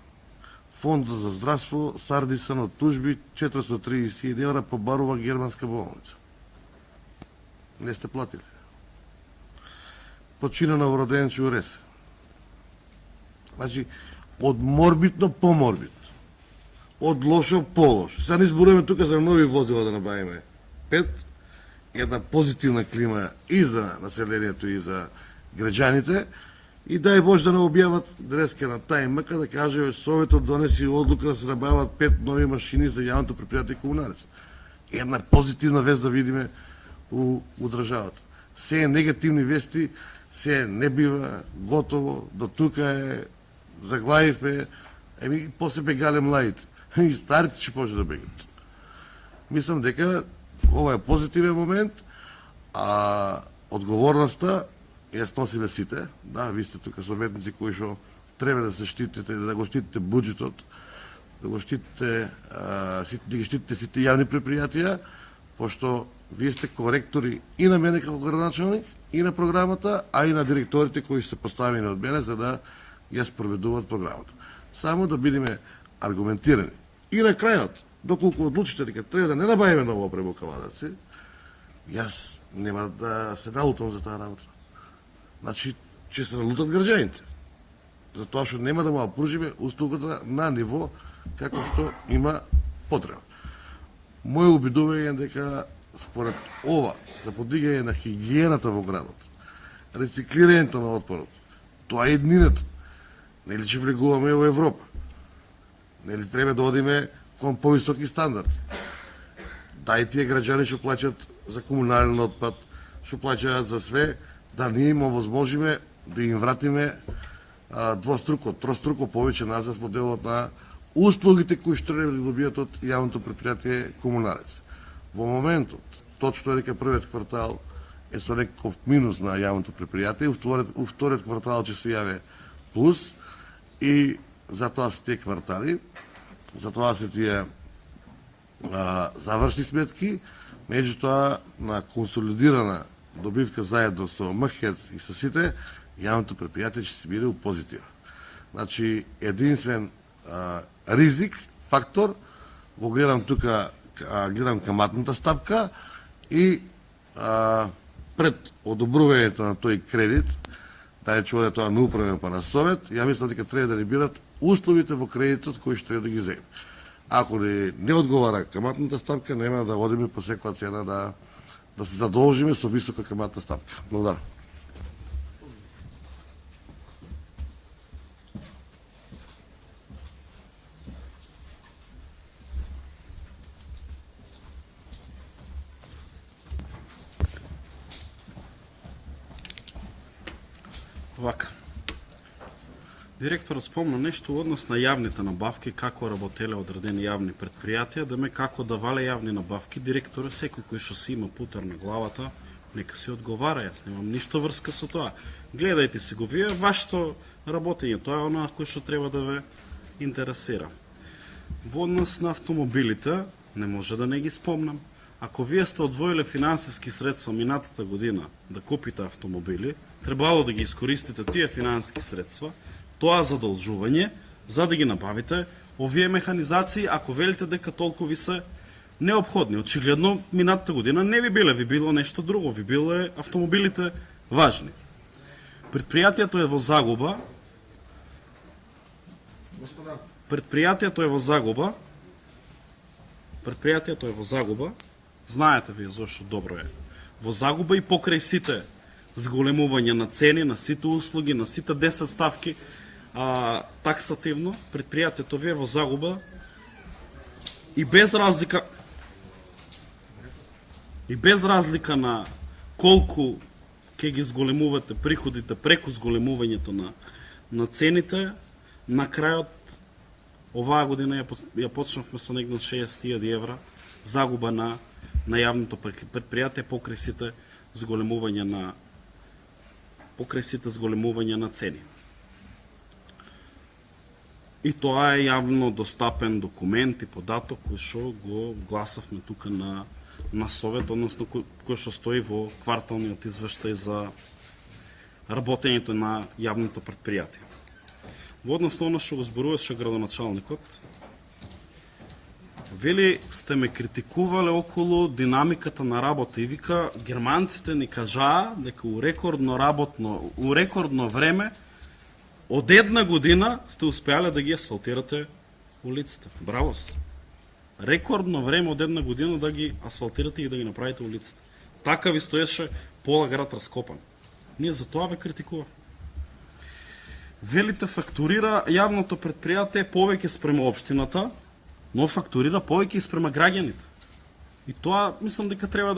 Фондот за здравство сардисан од тужби 430 евра побарува германска болница. Не сте платили. Починена во Роденче Уресе. Значи, од морбитно по морбитно. Од лошо по лошо. Сега не изборуваме тука за нови возила да набавиме 5, една позитивна клима и за населението и за граѓаните, и дај Боже да не објават денеска на тај МК да каже Советот донеси одлука да се набават 5 нови машини за јавното предпријатие Комуналец. Една позитивна вест да видиме у државата. Се е негативни вести, се е не бива, готово, до тука е, заглавивме, после бегале младите. И старите ќе може да бегат. Мислам дека ова е позитивен момент, а одговорноста ја сносиме сите. Да, ви сте тука советници кои што треба да се штитите, да го штитите буџетот, да го штитите, да ги штитите сите јавни предпријатија, пошто вие сте коректори и на мене како градоначалник, и на програмата, а и на директорите кои се поставени од мене за да ја спроведуваат програмата. Само да бидеме аргументирани. И на крајот, доколку одлучите дека треба да не набавиме нова опрема кавадарци, јас нема да се налутам за таа работа. Значи, ќе се налутат граѓаните. Затоа што нема да му опружиме услугата на ниво како што има потреба. Моје убедување е дека според ова, за подигање на хигиената во градот, рециклирањето на отпадот, тоа е еднината. Нели ќе влегуваме во Европа? Нели треба да одиме кон повисоки стандарди? Дај тие граѓани што плаќаат за комунален отпад, што плаќаат за све, да ние им овозможиме да им вратиме двоструко, троструко повеќе назад во делот на услугите кои што треба да добијат од јавното предпријатие Комуналец. Во моментот, точно е дека првиот квартал е со некаков минус на јавното предпријатие, у вториот квартал ќе се јаве плюс и затоа се тие квартали, затоа се тие завршни сметки, меѓутоа на консолидирана добивка заедно со МХЕЦ и со сите, јавното предпријатие ќе се биде у позитива. Значи, единствен ризик, фактор, го гледам тука, гледам каматната стапка и пред одобрувањето на тој кредит, дали ќе оде тоа на управен па на совет, ја мислам дека треба да ни бидат условите во кредитот кои што треба да ги земе. Ако не одговара каматната стапка, нема да одиме по секоја цена да се задолжиме со висока каматна стапка. Благодарам. Вака. Директорот спомна нешто во однос на јавните набавки, како работеле одредени јавни предпријатија, да ме како давале јавни набавки. Директорот, секој кој што си има путер на главата, нека се одговара, јас немам ништо врска со тоа. Гледајте си го вие, вашето работење, тоа е оно кој што треба да ве интересира. Во однос на автомобилите, не може да не ги спомнам. Ако вие сте одвоиле финансиски средства минатата година да купите автомобили, требало да ги искористите тие финансиски средства тоа задолжување за да ги набавите овие механизации, ако велите дека толку ви се неопходни. Очигледно, минатата година не ви било нешто друго, ви биле автомобилите важни. Предпријатието е во загуба. Предпријатието е во загуба. Знаете вие зошто добро е. Во загуба и покрај сите зголемување на цени, на сите услуги, на сите 10 ставки, таксативно, предпријатието ви е во загуба и без разлика на колку ќе ги зголемувате приходите преку зголемувањето на цените, на крајот оваа година ја почнавме со негде 60.000 евра загуба на јавното предпријатие покрај сите зголемувања на цени. И тоа е јавно достапен документ и податок кој што го гласавме тука на Совет, односно кој што стои во кварталниот извештај за работењето на јавното предпријатие. Во однос на оно што го зборуваше градоначалникот, вели сте ме критикувале околу динамиката на работа и вика германците ни кажаа дека у рекордно време од една година сте успеале да ги асфалтирате улиците. Браво се. Рекордно време од една година да ги асфалтирате и да ги направите улиците. Така ви стоеше пола град раскопан. Ние за тоа ве критикуваме. Велите фактурира јавното предпријатие повеќе спрема општината, но фактурира повеќе и спрема граѓаните. И тоа мислам дека треба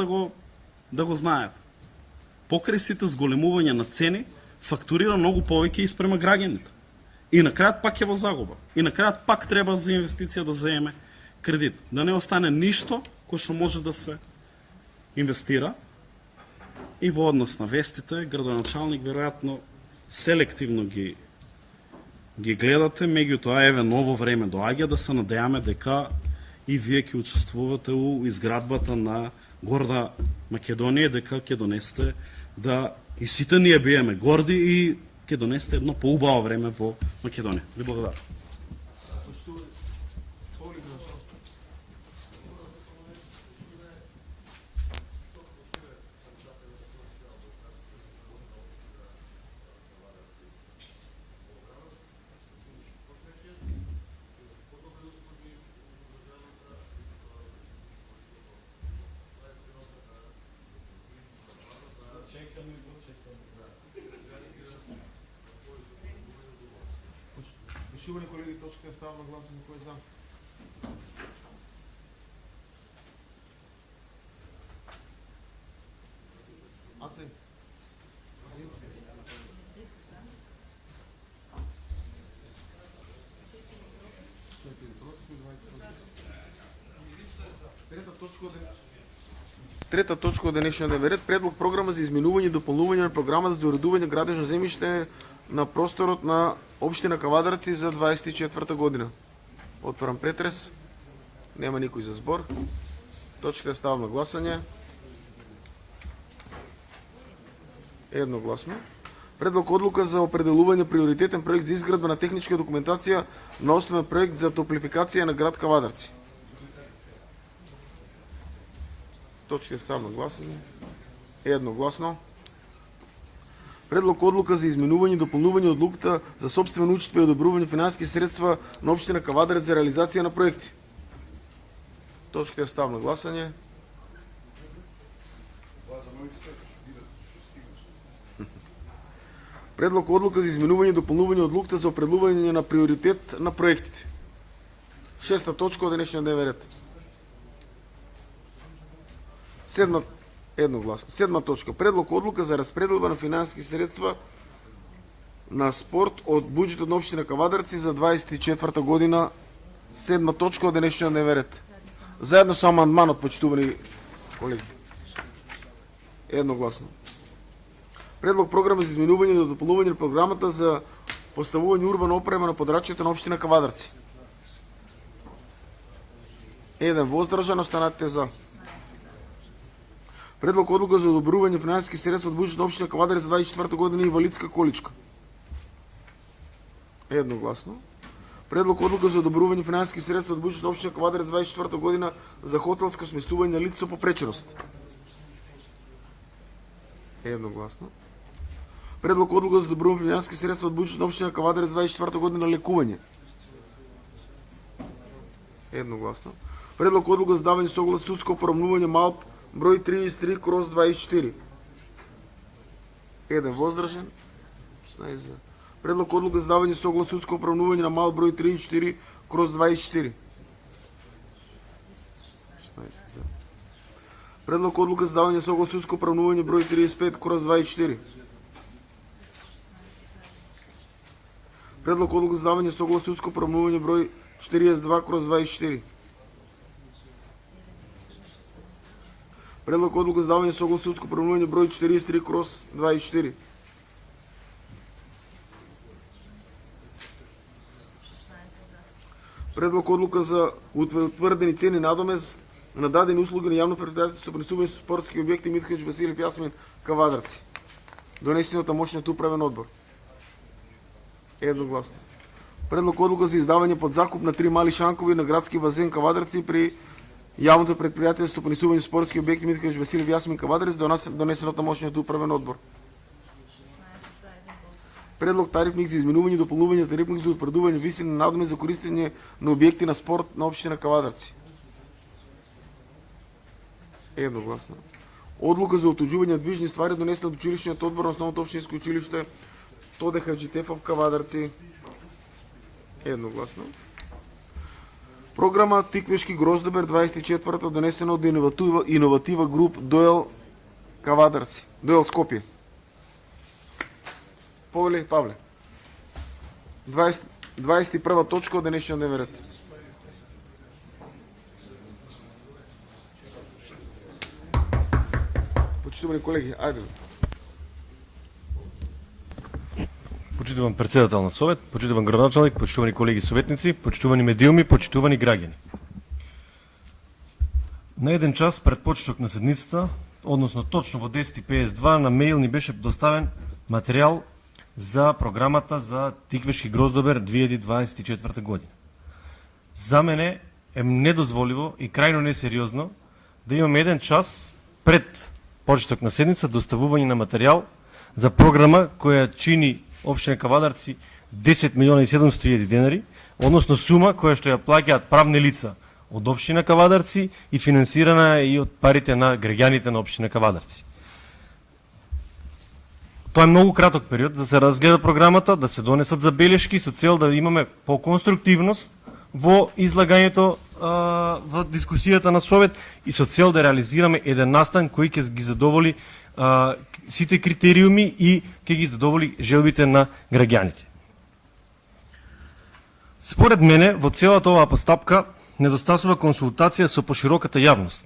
да го знаете. Покрај сите зголемувања на цени, фактурира многу повеќе и спрема граѓаните. И на крајот пак е во загуба. И на крајот пак треба за инвестиција да земе кредит. Да не остане ништо кој што може да се инвестира. И во однос на вестите, градоначалник веројатно селективно ги гледате, меѓутоа еве ново време доаѓа, да се надејаме дека и вие ќе учествувате у изградбата на горда Македонија, дека ќе донесете да и сите ние биеме горди и ќе донесете едно поубаво време во Македонија. Ви благодарам. Гласувани колеги, точка е ставам на гласуване, кој е за? Аци. Трета точка од денешниот дневен ред, предлог програма за изменување и дополнување на програмата за доуредување градежно земјиште на просторот на општина Кавадарци за 24 година. Отварам претрес. Нема никој за збор. Точка ставам на гласање. Едногласно. Предлог одлука за определување приоритетен проект за изградба на техничка документација на основен проект за топлификација на град Кавадарци. Точка ставам на гласање. Едногласно. Предлог одлука за изменување и дополнување одлуката за собствено учество и одобрување финансиски средства на општина Кавадарец за реализација на проекти. Точка е став на гласање. Предлог одлука за изменување и дополнување одлуката за определување на приоритет на проектите. Шеста точка од денешниот дневен ред. Едногласно. Седма точка. Предлог одлука за распределба на финансиски средства на спорт од буџетот на општина Кавадарци за 24 година. Седма точка од денешниот дневен ред. Заедно со амандманот, почитувани колеги. Едногласно. Предлог програма за изменување и дополнување на програмата за поставување урбана опрема на подрачјето на општина Кавадарци. Еден воздржан, останатите за. Предлог одлука за одобрување финансиски средства од буџетот на општина Кавадарци за 24 година и инвалидска количка. Едногласно. Предлог одлука за одобрување финансиски средства од буџетот на општина Кавадарец 24 година за хотелско сместување на лица со попреченост. Едногласно. Предлог одлука за одобрување финансиски средства од буџетот на општина Кавадарец 24 година на лекување. Едногласно. Предлог одлука за давање соглас судско оправнување МАЛП број 33/24. Еден воздржан. 16 за. Предлог одлука за давање соглас судско оправнување на МАЛП број 34/24. 16 за. Предлог одлука за давање соглас судско оправнување број 35/24. Предлог одлука за давање соглас судско оправнување број 42/24. Предлог одлука за давање соглас судско оправнување број 43/24. Предлог одлука за утврдени цени надомест на дадени услуги на јавно предпријатие стопанисување со спортски објекти Митковиќ Василев Јасмин Кавадарци. Донесен од тамошниот управен одбор. Едногласно. Предлог одлука за издавање под закуп на 3 мали шанкови на градски базен Кавадарци при јавното предпријатие за стопанисување спортски објекти Митковиќ Василев Јасмин Кавадарци, донесен од тамошниот управен одбор. Предлог тарифник за изменување и дополнување на тарифник за утврдување висини на надомест за користење на објекти на спорт на општина Кавадарци. Едногласно. Одлука за отуѓување на движни ствари донесена од училишниот одбор на основното општинско училиште Тоде Хаџитефов Кавадарци. Едногласно. Програма Тиквешки Гроздобер 24-та донесена од иноватива груп Доел Кавадарци. Доел Скопје. Повеле Павле. 21 точка од денешниот дневен ред. Почитувани колеги, ајде. Почитуван председател на Совет, почитуван градоначалник, почитувани колеги советници, почитувани медиуми, почитувани граѓани. На еден час пред почеток на седницата, односно точно во 10:52 на мејл ни беше доставен материјал за програмата за Тиквешки Гроздобер 2024 година. За мене е недозволиво и крајно несериозно да имаме еден час пред почеток на седница доставување на материјал за програма која чини општина Кавадарци 10.700.000 денари, односно сума која што ја плаќаат правни лица од општина Кавадарци и финансирана и од парите на граѓаните на општина Кавадарци. Тоа е многу краток период да се разгледа програмата, да се донесат забелешки со цел да имаме поконструктивност во излагањето во дискусијата на Совет и со цел да реализираме еден настан кој ќе ги задоволи сите критериуми и ќе ги задоволи желбите на граѓаните. Според мене, во целата оваа постапка недостасува консултација со пошироката јавност.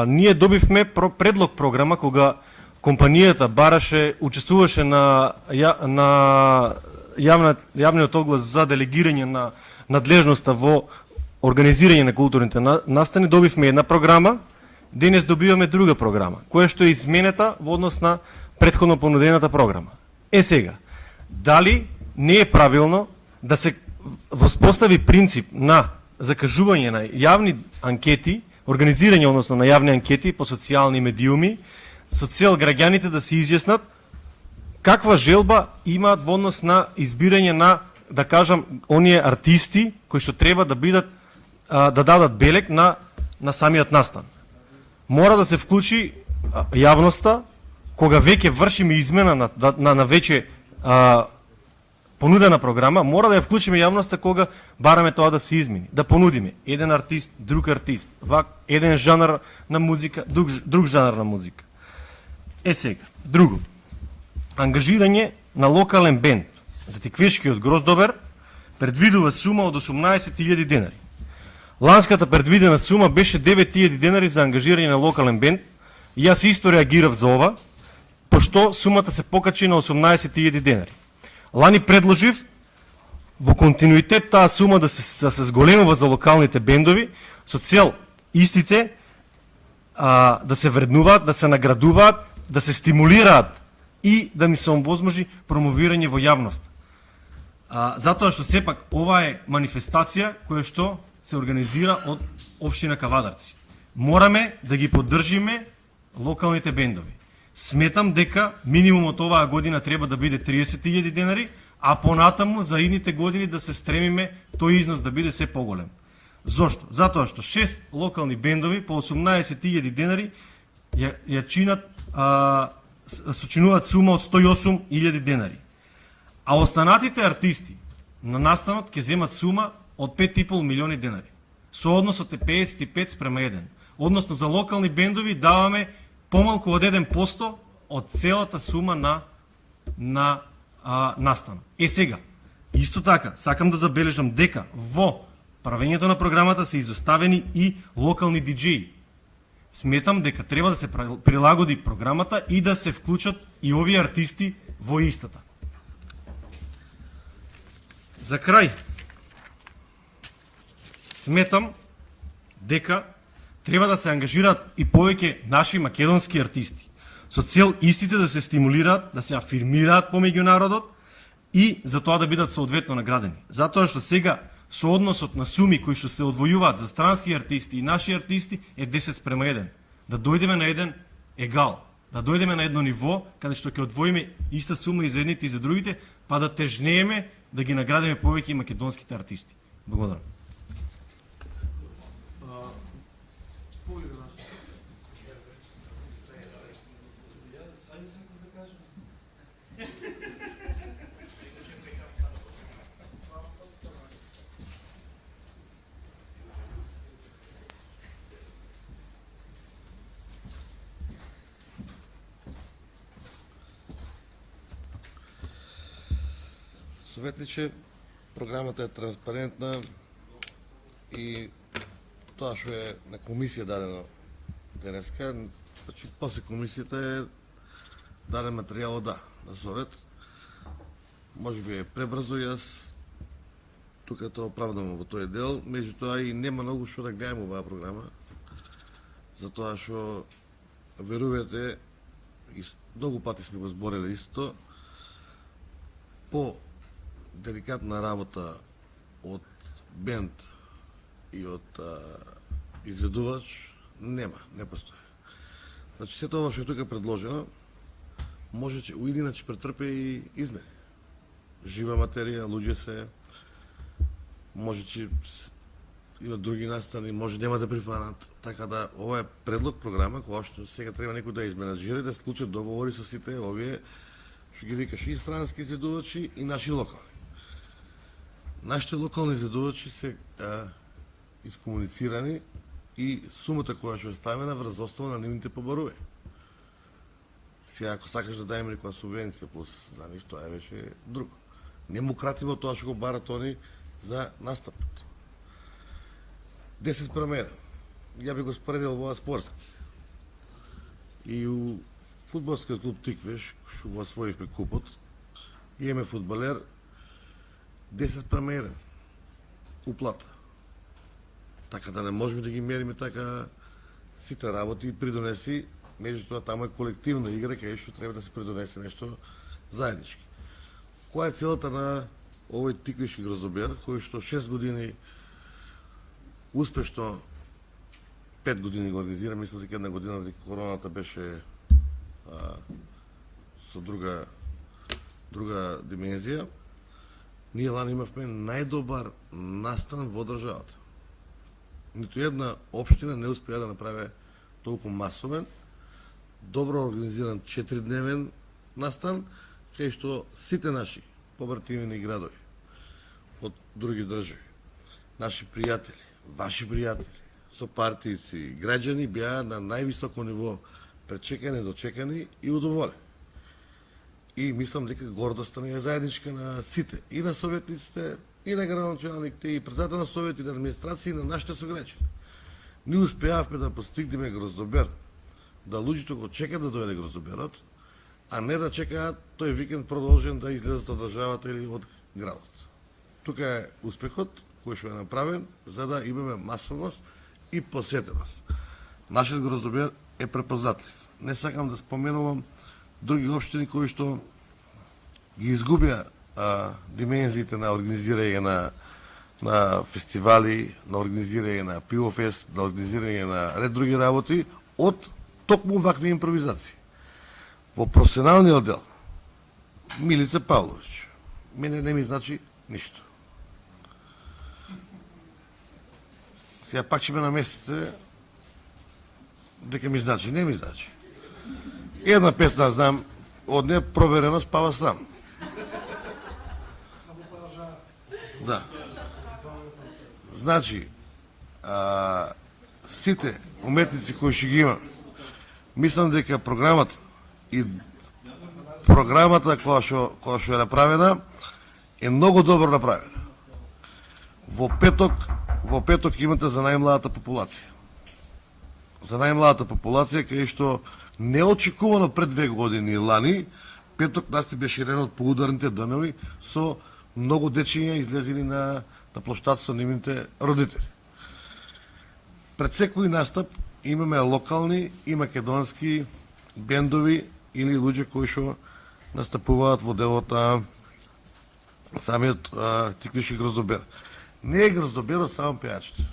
Ние добивме предлог програма кога компанијата бараше, учествуваше на јавниот оглас за делегирање на надлежноста во организирање на културните настани, добивме една програма. Денес добиваме друга програма, која што е изменета во однос на претходно понудената програма. Сега, дали не е правилно да се воспостави принцип на закажување на јавни анкети, организирање, односно на јавни анкети по социјални медиуми, со цел граѓаните да се изјаснат каква желба имаат во однос на избирање на, да кажам, оние артисти кои што треба да бидат да дадат белег на самиот настан. Мора да се вклучи јавноста кога веќе вршиме измена на веќе понудена програма, мора да ја вклучиме јавноста кога бараме тоа да се измени, да понудиме еден артист, друг артист, еден жанр на музика, друг жанр на музика. Сега, друго. Ангажирање на локален бенд за Тиквешкиот Гроздобер предвидува сума од 18.000 денари. Ланската предвидена сума беше 9.000 денари за ангажирање на локален бенд и јас исто реагирав за ова, пошто сумата се покачи на 18.000 денари. Лани предложив во континуитет таа сума да се зголемува за локалните бендови со цел истите да се вреднуваат, да се наградуваат, да се стимулираат и да ми се овозможи промовирање во јавност. Затоа што сепак ова е манифестација која што се организира од општина Кавадарци. Мораме да ги поддржиме локалните бендови. Сметам дека минимумот оваа година треба да биде 30.000 денари, а понатаму за идните години да се стремиме тој износ да биде се поголем. Зошто? Затоа што 6 локални бендови по 18.000 денари ја чинат, сочинуваат сума од 108.000 денари. А останатите артисти на настанот ќе земат сума од 5,5 милиони денари. Со односот е 55:1. Односно за локални бендови даваме помалку од 1% од целата сума на настанот. Сега, исто така, сакам да забележам дека во правењето на програмата се изоставени и локални диџеи. Сметам дека треба да се прилагоди програмата и да се вклучат и овие артисти во истата. За крај, сметам дека треба да се ангажираат и повеќе наши македонски артисти, со цел истите да се стимулираат, да се афирмираат помеѓу народот и за тоа да бидат соодветно наградени. Затоа што сега со односот на суми кои што се одвојуваат за странски артисти и наши артисти е 10:1. Да дојдеме на еден егал, да дојдеме на едно ниво каде што ќе одвоиме иста сума и за едните и за другите, па да тежнееме да ги наградиме повеќе и македонските артисти. Благодарам. Советниче, програмата е транспарентна и тоа што е на комисија дадено денеска, значи после комисијата е даден материјал на совет. Може би е пребрзо, јас тука тоа оправдам во тој дел, меѓутоа и нема многу што да гледаме оваа програма, затоа што верувате, и многу пати сме го зборели исто, по деликатна работа од бенд и од изведувач нема, не постои. Значи сето ова што е тука предложено може че иначе претрпе и измени. Жива материја, луѓе се, може че има други настани, може нема да прифанат, така да ова е предлог програма која што сега треба некој да изменаџира и да склучат договори со сите овие што ги викаш и странски изведувачи и наши локални. Нашите локални изведувачи се искомуницирани и сумата која што е ставена врз основа на нивните побарувања. Сега ако сакаш да дајме некоја субвенција плюс за ништо, тоа е веќе друго. Не му кративо тоа што го барат они за настапот. 10 примера. Ја би го споредил во спортски. И у фудбалскиот клуб Тиквеш, што го освоивме купот, имаме фудбалер 10 примера уплата. Така да не можеме да ги мериме така сите работи и придонеси, меѓутоа таму е колективна игра кај што треба да се придонесе нешто заеднички. Која е целата на овој Тиквишки гроздобер, кој што 6 години успешно 5 години го организира, мислам дека една година дека короната беше со друга димензија. Ние лани имавме најдобар настан во државата. Ниту една општина не успеа да направи толку масовен, добро организиран 4-дневен настан, кај што сите наши побратими градови од други држави, наши пријатели, ваши пријатели, сопартијци, граѓани беа на највисоко ниво пречекани, дочекани и удоволени. И мислам дека гордоста ни е заедничка на сите, и на советниците, и на градоначалниките, и председател на совет, и на администрација, и на нашите сограѓани. Ние успеавме да постигнеме гроздобер, да луѓето го чекат да дојде гроздоберот, а не да чекаат тој викенд продолжен да излезат од државата или од градот. Тука е успехот кој што е направен за да имаме масовност и посетеност. Нашиот гроздобер е препознатлив. Не сакам да споменувам други општини кои што ги изгубија димензиите на организирање на фестивали, на организирање на пивофест, на организирање на ред други работи од токму вакви импровизации. Во професионалниот дел Милица Павлович мене не ми значи ништо. Сега пак ќе ме наместите дека ми значи, не ми значи. Една песна знам од неја, проверено, спава сам. Да. Значи, сите уметници кои ще ги има, мислам дека програмата која што е направена е многу добро направена. Во петок имате за најмладата популација. За најмладата популација, кај што неочекувано пред 2 години лани, петок нас беше еден од поударните денови со многу дечиња излезени на плоштад со нивните родители. Пред секој настап имаме локални и македонски бендови или луѓе кои што настапуваат во делот на самиот Тиквишки гроздобер. Не е гроздоберот само пејачите.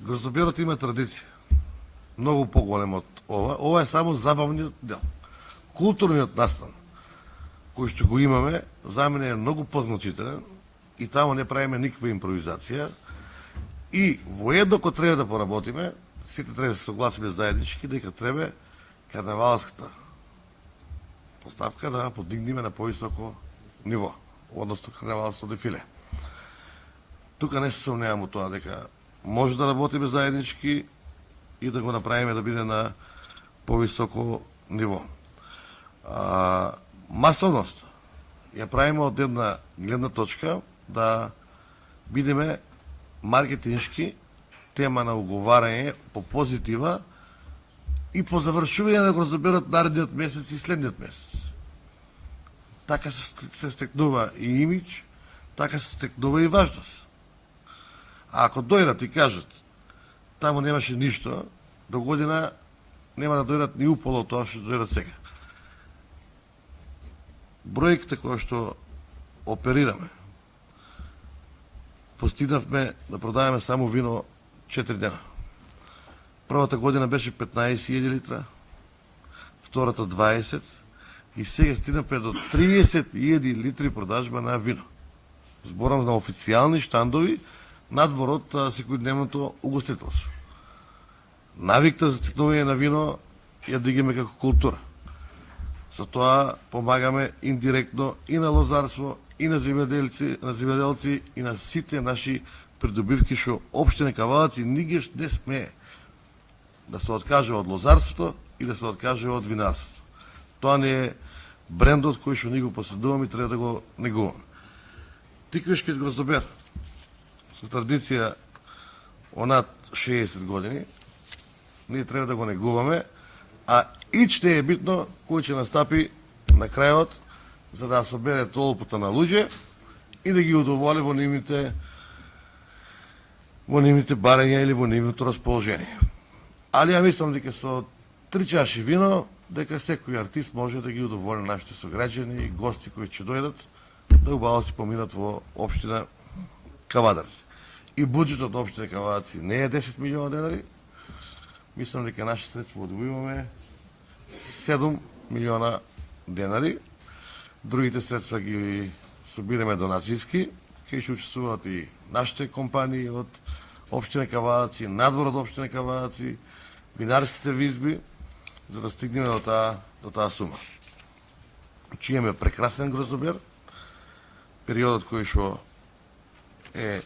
Гроздоберот има традиција. Многу поголем од ова. Ова е само забавниот дел. Културниот настан кој што го имаме, за мене е многу позначителен и таму не правиме никаква импровизација. И воедно кога треба да поработиме, сите треба да се согласиме заеднички дека треба карнавалската поставка да подигнеме на повисоко ниво, односно карнавалско дефиле. Тука не се сомневам од тоа дека може да работиме заеднички и да го направиме да биде на повисоко ниво. Масовност ја правиме од една гледна точка да бидеме маркетиншки тема на уговарање по позитива и по завршување на гроздоберот наредниот месец и следниот месец. Така се стекнува и имидж, така се стекнува и важност. А ако дојдат и кажат таму немаше ништо, до година нема да дојдат ни уполо тоа што дојдат сега. Бројките кои што оперираме, постигнавме да продаваме само вино 4 дена. Првата година беше 15.000 литра, втората 20 и сега стигнавме до 30.000 литри продажба на вино. Зборам на официјални штандови надвор од секојдневното угостителство. Навикта за цикнување на вино ја дигаме како култура. Со тоа помагаме индиректно и на лозарство, и на земјоделци, и на сите наши придобивки што општина Кавалаци нигеш не смее да се откаже од лозарството и да се откаже од винарството. Тоа не е брендот кој што ни го поседуваме и треба да го негуваме. Тиквишкиот гроздобер со традиција онад 60 години, ние треба да го негуваме, а ич не е битно кој ќе настапи на крајот за да собере толпата на луѓе и да ги удоволи во нивните барања или во нивното расположение. Али ја мислам дека со 3 чаши вино, дека секој артист може да ги удоволи нашите сограѓани и гости кои ќе дојдат да убаво си поминат во општина Кавадарци. И буџетот на општина Кавадарци не е 10 милиона денари, мислам дека наши средства одвојуваме 7 милиона денари. Другите средства ги собираме донацијски, кај ќе учествуваат и нашите компании од општина Кавадарци, надвор од општина Кавадарци, винарските визби, за да стигнеме до таа сума. Че имаме прекрасен гроздобер, периодот кој што е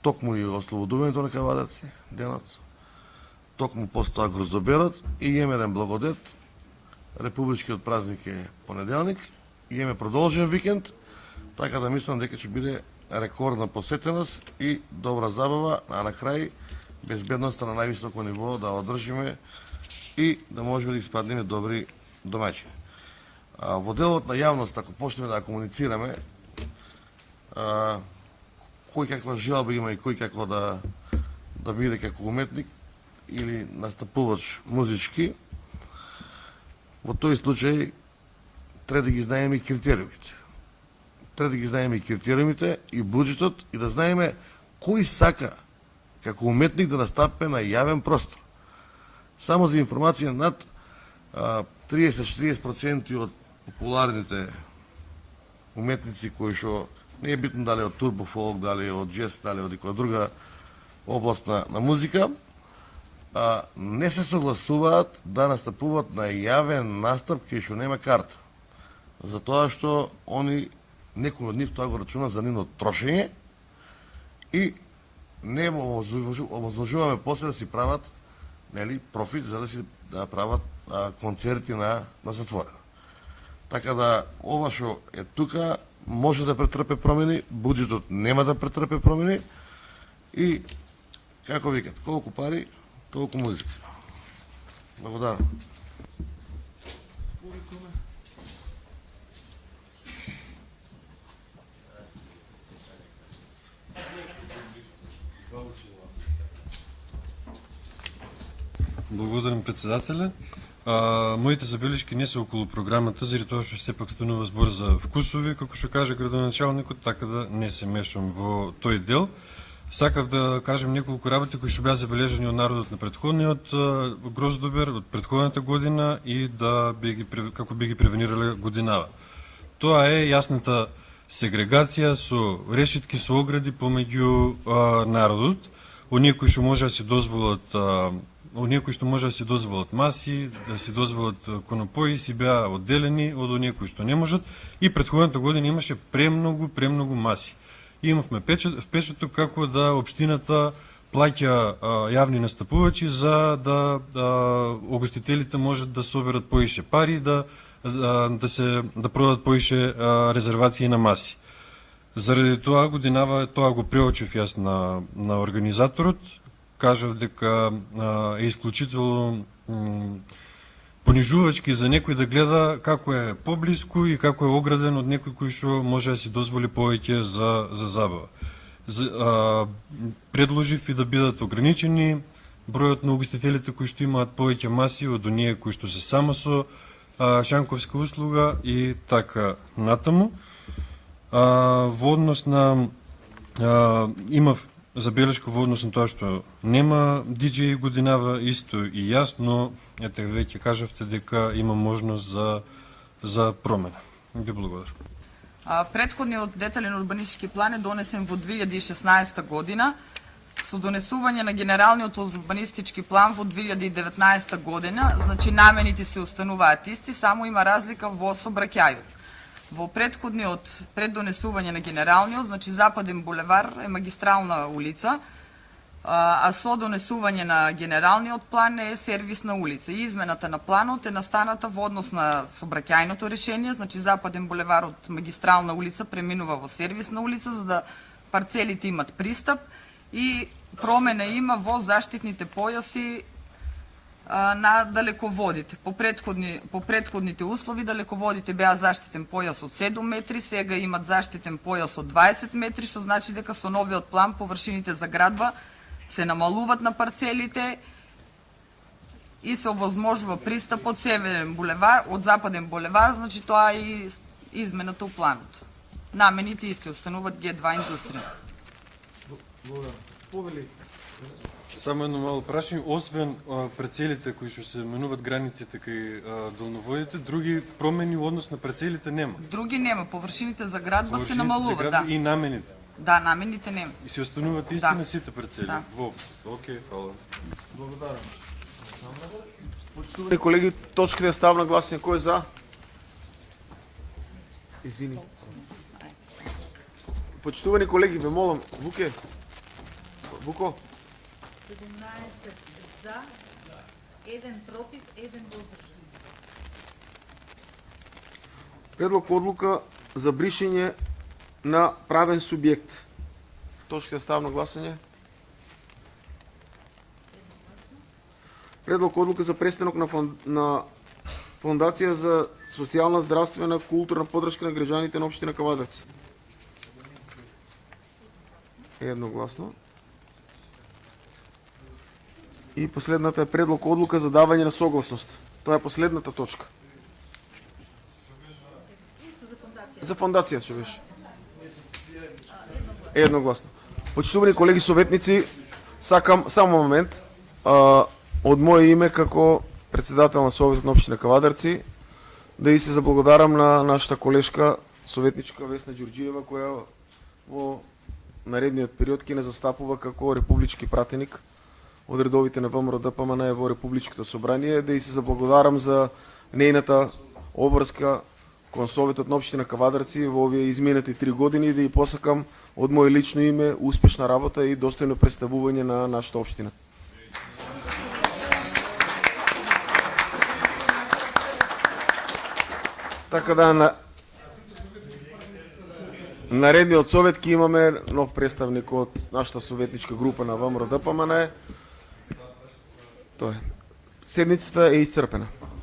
токму и ослободувањето на Кавадарци, денот, токму постоа гроздоберот и имаме еден благодет, републичкиот празник е понеделник, и имаме продолжен викенд, така да мислам дека ќе биде рекордна посетеност и добра забава, а на крај безбедноста на највисоко ниво да одржиме и да можеме да испаднеме добри домаќини. Во делот на јавност, ако почнеме да комуницираме, кој каква желба има и кој како да биде како уметник или настапувач музички, во тој случај треба да ги знаеме и критериумите. треба да ги знаеме и критериумите, и буџетот, и да знаеме кој сака како уметник да настапе на јавен простор. Само за информација, над 30-40% од популарните уметници кои што не е битно дали од турбофолк, дали од джез, дали од некоја друга област на музика, не се согласуваат да настапуваат на јавен настап кај што нема карта. Затоа што некој од нив тоа го рачуна за нивно трошење и не овозможуваме после да си прават профит за да си прават концерти на затворено. Така да ова што е тука може да претрпе промени, буџетот нема да претрпе промени и како викат, колку пари, толку музика. Благодарам. Благодарам, председателя. Моите забелешки не се околу програмата, заради тоа што сепак станува збор за вкусови, како што каже градоначалникот, така да не се мешам во тој дел. Сакав да кажем неколку работи кои што беа забележани од народот на претходниот Гроздобер, од претходната година и како би ги превенирале годинава. Тоа е јасната сегрегација со решетки, со огради помеѓу народот, оние кои што може да се дозволат оние кои што може да се дозволат маси, да се дозволат конопои, си беа одделени од оние кои што не можат и претходната година имаше премногу маси. Имавме впечаток како да општината плаќа јавни настапувачи за да огостителите можат да соберат поише пари, да продадат поише резервации на маси. Заради тоа годинава тоа го преочив јас на организаторот. Кажав дека е исклучително понижувачки за некој да гледа како е поблиску и како е ограден од некој кој што може да си дозволи повеќе за забава. Предложив и да бидат ограничени бројот на угостителите кои што имаат повеќе маси од оние кои што се само со шанковска услуга и така натаму. Во однос на имав забелешка во однос на тоа што нема диџеи годинава, исто и јас, но ете веќе кажавте дека има можност за промена. Ви благодарам. Претходниот детален урбанистички план е донесен во 2016 година. Со донесување на генералниот урбанистички план во 2019 година, значи намените се остануваат исти, само има разлика во сообраќајот. Во пред донесување на генералниот, значи Западен булевар е магистрална улица, а со донесување на генералниот план е сервисна улица. И измената на планот е настаната во однос на сообраќајното решение, значи Западен булевар од магистрална улица преминува во сервисна улица за да парцелите имат пристап и промена има во заштитните појаси на далеководите. По претходните услови далеководите беа заштитен појас од 7 метри, сега имат заштитен појас од 20 метри, што значи дека со новиот план површините за градба се намалуват на парцелите и се овозможува пристап од Северен булевар, од Западен булевар, значи тоа е измената у планот. Намените исти остануваат Г2 индустрија. Само едно мало прашање, освен парцелите кои што се менуват границите кај долноводите, други промени во однос на парцелите нема. Други нема, површините за градба се намалуваат, да. И намените. Да, намените нема. И се остануваат исти на сите парцели. Да. Окей, фала. Благодарам. Почитувани колеги, точката е ставна гласње. Кој е за? Извини. Почитувани колеги, ве молам, Вуко? 17 за, 1 против, 1 воздržан. Предлог одлука за бришење на правен субјект. Точка ставно гласање. Предлог одлука за престанок на Фондација за социјална, здравствена, културна поддршка на граѓаните на општина Кавадарци. Едногласно. И последната е предлог одлука за давање на согласност. Тоа е последната точка. Исто за фондација. За фондација што беше. Едногласно. Почитувани колеги советници, сакам само момент од моје име како председател на Советот на општина Кавадарци да и се заблагодарам на нашата колешка советничка Весна Ѓурџиева, која во наредниот период ќе не застапува како републички пратеник од редовите на ВМРО ДПМН во Републичкото собрание, да и се заблагодарам за нејната обврска кон Советот на општина Кавадарци во овие изминати 3 години и да и посакам од моје лично име успешна работа и достојно представување на нашата општина. Така да на наредниот совет ќе имаме нов представник од нашата советничка група на ВМРО ДПМН. Тоа е. Седницата е исцрпена.